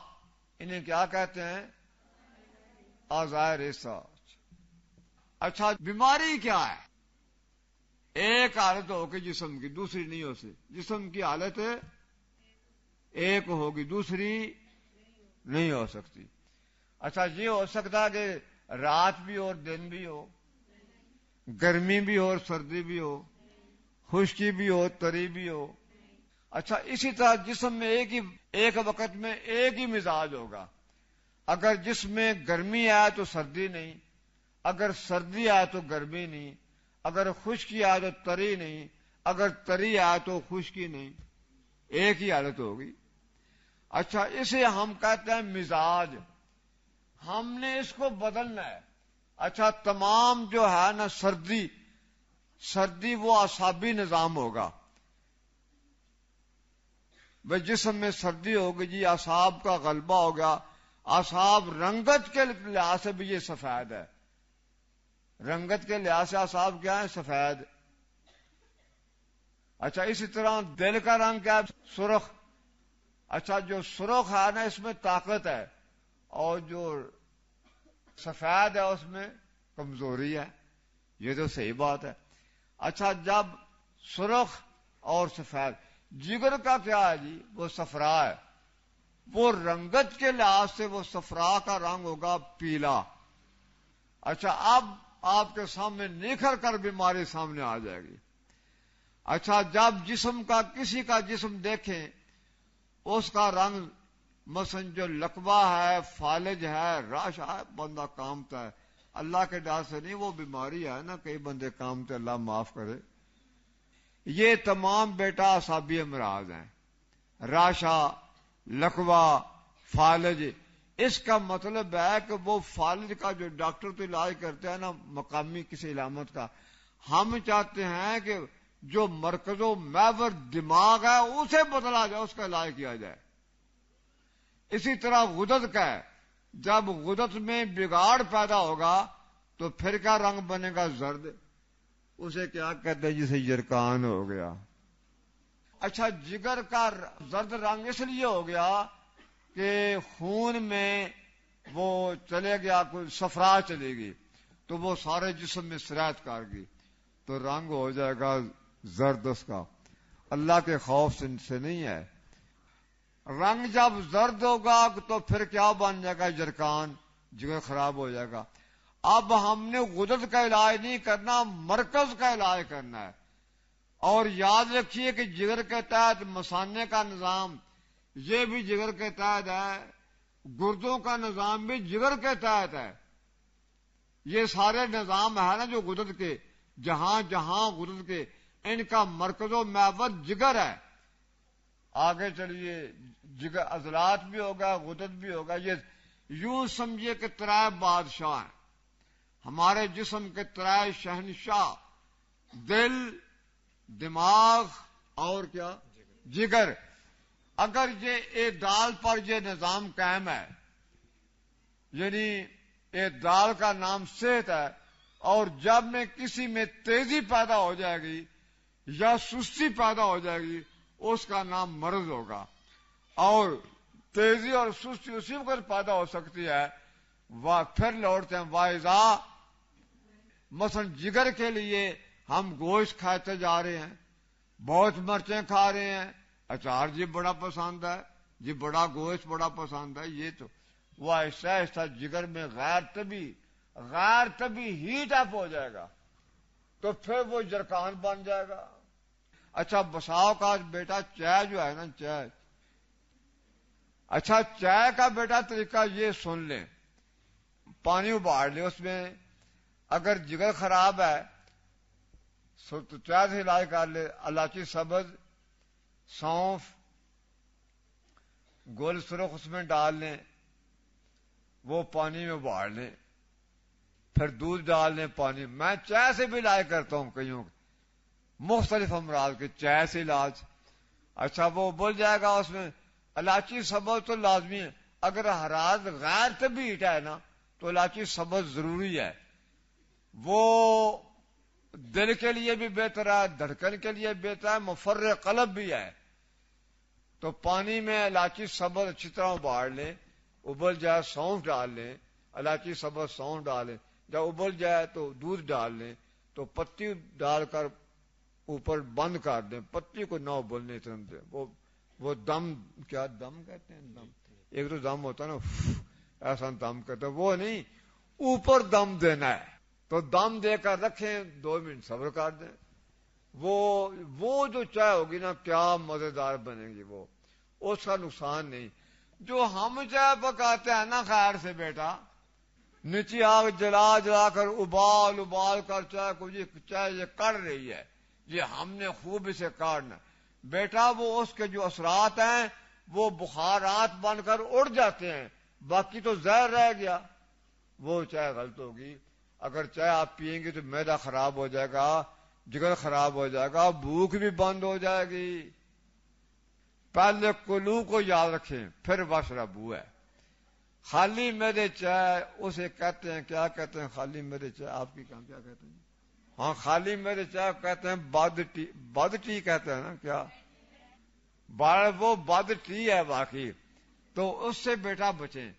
انہیں کیا کہتے ہیں؟ اعضائے رئیسہ. اچھا، بیماری کیا ہے؟ ایک حالت ہوگی جسم کی، دوسری نہیں ہو سکتی. جسم کی حالت ایک ہوگی، دوسری نہیں ہو سکتی. اچھا، یہ ہو سکتا کہ رات بھی ہو اور دن بھی ہو، گرمی بھی ہو اور سردی بھی ہو، خشکی بھی ہو، تری بھی ہو. اچھا، اسی طرح جسم میں ایک وقت میں ایک ہی مزاج ہوگا. اگر جسم میں گرمی آئے تو سردی نہیں، اگر سردی آئے تو گرمی نہیں، اگر خشکی آئے تو تری نہیں، اگر تری آئے تو خشکی نہیں، ایک ہی حالت ہوگی. اچھا، اسے ہم کہتے ہیں مزاج. ہم نے اس کو بدلنا ہے. اچھا، تمام جو ہے نا سردی وہ اعصابی نظام ہوگا. بھائی جسم میں سردی ہوگی جی، اعصاب کا غلبہ ہوگا. اعصاب رنگت کے لحاظ سے بھی یہ سفید ہے. رنگت کے لحاظ سے اعصاب کیا ہے؟ سفید. اچھا، اسی طرح دل کا رنگ کیا ہے؟ سرخ. اچھا، جو سرخ ہے نا اس میں طاقت ہے، اور جو سفید ہے اس میں کمزوری ہے. یہ تو صحیح بات ہے. اچھا، جب سرخ اور سفید. جگر کا کیا ہے جی؟ وہ صفرا ہے. وہ رنگت کے لحاظ سے وہ صفرا کا رنگ ہوگا پیلا. اچھا، اب آپ کے سامنے نکھر کر بیماری سامنے آ جائے گی. اچھا، جب کسی کا جسم دیکھیں، اس کا رنگ مثلا جو لقوہ ہے، فالج ہے، راش ہے، بندہ کامتا ہے. اللہ کے ڈر سے نہیں، وہ بیماری ہے نا، کئی بندے کامتے، اللہ معاف کرے. یہ تمام بیٹا اعصابی امراض ہیں. راشا، لقوہ، فالج. اس کا مطلب ہے کہ وہ فالج کا جو ڈاکٹر تو علاج کرتے ہیں نا مقامی کسی علامت کا، ہم چاہتے ہیں کہ جو مرکز و محور دماغ ہے اسے بدلا جائے، اس کا علاج کیا جائے. اسی طرح غدد کا ہے. جب غدد میں بگاڑ پیدا ہوگا تو پھر کیا رنگ بنے گا؟ زرد. اسے کیا کہتے ہیں؟ جسے یرکان ہو گیا. اچھا، جگر کا زرد رنگ اس لیے ہو گیا کہ خون میں وہ چلے گیا، کوئی صفرا چلے گی تو وہ سارے جسم میں سرایت کر گی تو رنگ ہو جائے گا زرد. اس کا اللہ کے خوف سے نہیں ہے. رنگ جب زرد ہوگا تو پھر کیا بن جائے گا؟ جرکان. جگر خراب ہو جائے گا. اب ہم نے غدد کا علاج نہیں کرنا، مرکز کا علاج کرنا ہے. اور یاد رکھیے کہ جگر کے تحت مثانے کا نظام یہ بھی جگر کے تحت ہے، گردوں کا نظام بھی جگر کے تحت ہے. یہ سارے نظام ہے نا جو غدد کے، جہاں جہاں غدد کے، ان کا مرکز و محور جگر ہے. آگے چلیے، جگر عضلات بھی ہوگا، غدد بھی ہوگا. یہ یوں سمجھیے کہ ترائے بادشاہ ہیں ہمارے جسم کے، ترائے شہنشاہ: دل، دماغ اور کیا؟ جگر. اگر یہ اعتدال پر یہ نظام قائم ہے، یعنی اعتدال کا نام صحت ہے، اور جب میں کسی میں تیزی پیدا ہو جائے گی یا سستی پیدا ہو جائے گی اس کا نام مرض ہوگا. اور تیزی اور سستی اسی وقت پیدا ہو سکتی ہے. پھر لوٹتے ہیں واعضا. مثلا جگر کے لیے ہم گوشت کھاتے جا رہے ہیں، بہت مرچیں کھا رہے ہیں، اچار جی بڑا پسند ہے جی، بڑا گوشت بڑا پسند ہے. یہ تو وہ آہستہ آہستہ جگر میں غیر طبی ہیٹ اپ ہو جائے گا تو پھر وہ جرکان بن جائے گا. اچھا بساؤ کا بیٹا چائے جو ہے نا چائے، اچھا چائے کا بیٹا طریقہ یہ سن لیں، پانی ابال لے، اس میں اگر جگر خراب ہے تو چائے سے علاج کر لے، الائچی سبز، سونف، گول سرخ اس میں ڈال لیں، وہ پانی میں ابال لیں، پھر دودھ ڈال لیں پانی. میں چائے سے بھی علاج کرتا ہوں کئیوں مختلف امراض کے، چائے سے علاج. اچھا وہ ابل جائے گا، اس میں الائچی سبز تو لازمی ہے. اگر حرارت غیر طبیعی ہے نا تو الائچی سبز ضروری ہے. وہ دل کے لیے بھی بہتر ہے، دھڑکن کے لیے بہتر ہے، مفرغ قلب بھی ہے. تو پانی میں الائچی سبز اچھی طرح ابال لیں، ابل جائے سونف ڈال لیں، الائچی سبز سونف ڈالیں. جب ابل جائے تو دودھ ڈال لیں، تو پتی ڈال کر اوپر بند کر دیں، پتی کو نہ ابلنے دیں. وہ دم، کیا دم کہتے ہیں، دم ایک تو دم ہوتا ہے نا ایسا دم کہتے ہیں، وہ نہیں، اوپر دم دینا ہے. تو دم دے کر رکھیں، 2 منٹ صبر کر دیں. وہ جو چائے ہوگی نا کیا مزیدار بنے گی، وہ اس کا نقصان نہیں. جو ہم چائے پکاتے ہیں نا خیر سے بیٹا، نیچی آگ جلا کر ابال کر چائے کو چائے یہ کڑ رہی ہے، یہ ہم نے خوب اسے کاٹنا بیٹا. وہ اس کے جو اثرات ہیں وہ بخارات بن کر اڑ جاتے ہیں، باقی تو زہر رہ گیا. وہ چائے غلط ہوگی. اگر چائے آپ پیئیں گے تو معدہ خراب ہو جائے گا، جگر خراب ہو جائے گا، بھوک بھی بند ہو جائے گی. پہلے کلو کو یاد رکھیں، پھر واشربو ہے. خالی میرے چائے اسے کہتے ہیں، کیا کہتے ہیں خالی میرے چائے، آپ کی کیا کہتے ہیں؟ ہاں خالی میرے چائے کہتے ہیں بد ٹی کہتے ہیں نا، کیا وہ بد ٹی ہے باقی. تو اس سے بیٹا بچیں.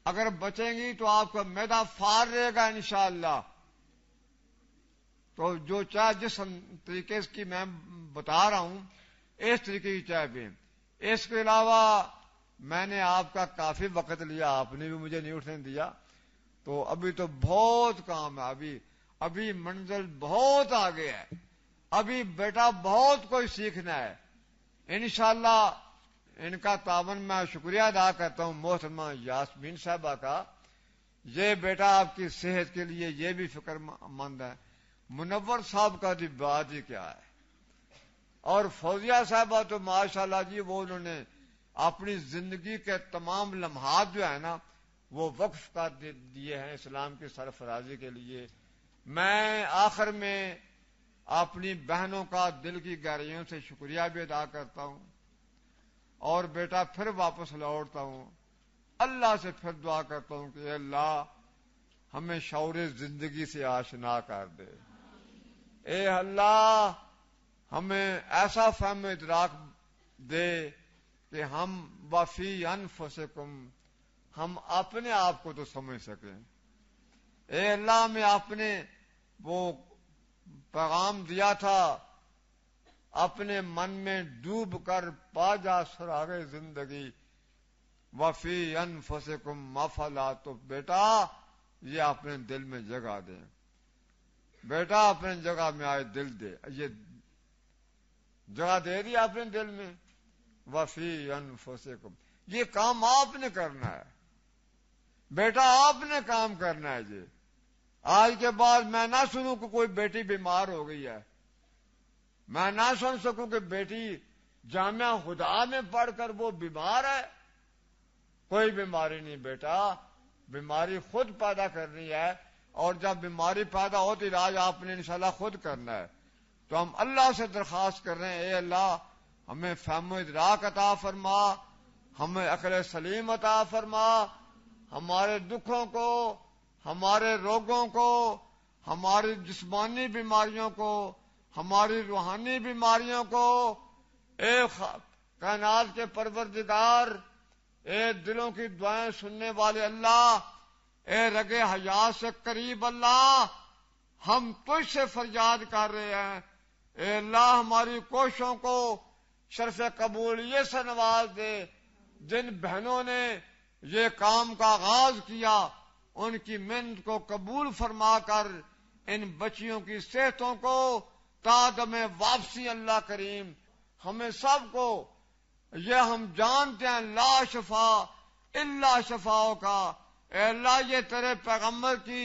اگر بچیں گی تو آپ کا معدہ فار رہے گا انشاءاللہ. تو جو چائے جس طریقے کی میں بتا رہا ہوں اس طریقے کی چائے پئیں. اس کے علاوہ میں نے آپ کا کافی وقت لیا، آپ نے بھی مجھے نہیں اٹھنے دیا، تو ابھی تو بہت کام ہے. ابھی منزل بہت آگے ہے، ابھی بیٹا بہت کوئی سیکھنا ہے. انشاءاللہ ان کا تعاون میں شکریہ ادا کرتا ہوں محترمہ یاسمین صاحبہ کا. یہ بیٹا آپ کی صحت کے لیے یہ بھی فکر مند ہے. منور صاحب کا دی بات ہی کیا ہے. اور فوزیہ صاحبہ تو ماشاءاللہ جی وہ انہوں نے اپنی زندگی کے تمام لمحات جو ہے نا وہ وقف کر دیے ہیں اسلام کی سرفرازی کے لیے. میں آخر میں اپنی بہنوں کا دل کی گہرائیوں سے شکریہ بھی ادا کرتا ہوں، اور بیٹا پھر واپس لوٹتا ہوں. اللہ سے پھر دعا کرتا ہوں کہ اے اللہ ہمیں شعور زندگی سے آشنا کر دے. اے اللہ ہمیں ایسا فہم ادراک دے کہ ہم وفی انفسکم، ہم اپنے آپ کو تو سمجھ سکیں. اے اللہ ہمیں اپنے وہ پیغام دیا تھا اپنے من میں ڈوب کر پا جا سراغ زندگی، وفی انفسکم افلا. تو بیٹا یہ اپنے دل میں جگہ دیں، بیٹا اپنے جگہ میں آئے دل دے. یہ جگہ دے دی اپنے دل میں، وفی انفسکم. یہ کام آپ نے کرنا ہے بیٹا، آپ نے کام کرنا ہے. جی آج کے بعد میں نہ سنوں کہ کوئی بیٹی بیمار ہو گئی ہے، میں نہ سن سکوں کہ بیٹی جامعہ خدا میں پڑھ کر وہ بیمار ہے. کوئی بیماری نہیں بیٹا، بیماری خود پیدا کرنی ہے، اور جب بیماری پیدا ہو تو علاج آپ نے انشاءاللہ خود کرنا ہے. تو ہم اللہ سے درخواست کر رہے ہیں، اے اللہ ہمیں فہم و ادراک عطا فرما، ہمیں عقل سلیم عطا فرما. ہمارے دکھوں کو، ہمارے روگوں کو، ہماری جسمانی بیماریوں کو، ہماری روحانی بیماریوں کو، اے کائنات کے پروردگار، اے دلوں کی دعائیں سننے والے اللہ، اے رگے حیات سے قریب اللہ، ہم تجھ سے فریاد کر رہے ہیں. اے اللہ ہماری کوششوں کو شرف قبولیت سے نواز دے. جن بہنوں نے یہ کام کا آغاز کیا ان کی محنت کو قبول فرما کر ان بچیوں کی صحتوں کو تا دم واپسی اللہ کریم ہمیں سب کو یہ ہم جانتے ہیں لا شفا الا شفاؤ کا. اے اللہ یہ تیرے پیغمبر کی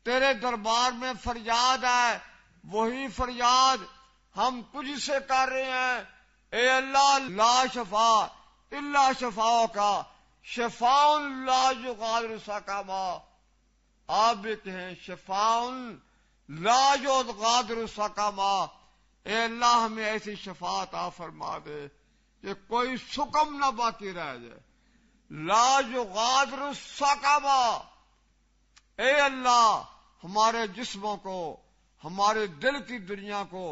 تیرے دربار میں فریاد ہے, وہی فریاد ہم تجھ سے کر رہے ہیں. اے اللہ لا شفا الا شفاؤ کا, شفاء لا یغادر سقما. آپ بھی کہیں شفاء لا یغادر سقما. اے اللہ ہمیں ایسی شفا عطا فرما دے کہ کوئی سقم نہ باقی رہ جائے. لا یغادر سقما. اے اللہ ہمارے جسموں کو, ہمارے دل کی دنیا کو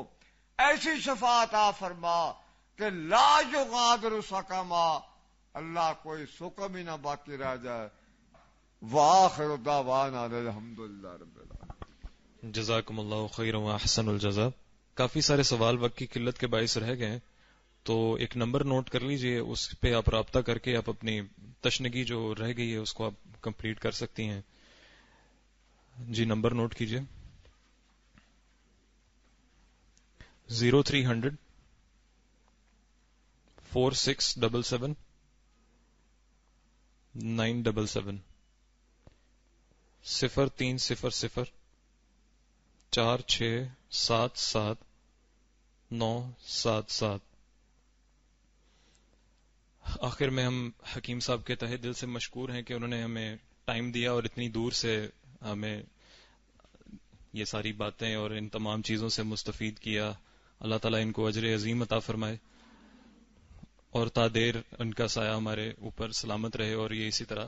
ایسی شفا عطا فرما کہ لا یغادر سقما, اللہ کوئی سقم ہی نہ باقی رہ جائے. وآخر دعوانا الحمدللہ رب العالمین. جزاکم اللہ خیر و احسن الجزاء. کافی سارے سوال وقت کی قلت کے باعث رہ گئے, تو ایک نمبر نوٹ کر لیجئے, اس پہ آپ رابطہ کر کے آپ اپنی تشنگی جو رہ گئی ہے اس کو آپ کمپلیٹ کر سکتی ہیں. جی نمبر نوٹ کیجئے 0300 4677 977 0300 4677 977. آخر میں ہم حکیم صاحب کے تہہ دل سے مشکور ہیں کہ انہوں نے ہمیں ٹائم دیا اور اتنی دور سے ہمیں یہ ساری باتیں اور ان تمام چیزوں سے مستفید کیا. اللہ تعالیٰ ان کو اجر عظیم عطا فرمائے اور تا دیر ان کا سایہ ہمارے اوپر سلامت رہے اور یہ اسی طرح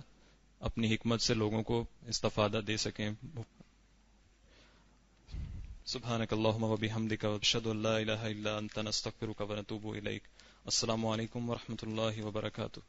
اپنی حکمت سے لوگوں کو استفادہ دے سکیں. سبحانک اللہم و بحمدک اشہد ان لا الہ الا انت نستغفرک و نتوب الیک. السلام علیکم ورحمۃ اللہ وبرکاتہ.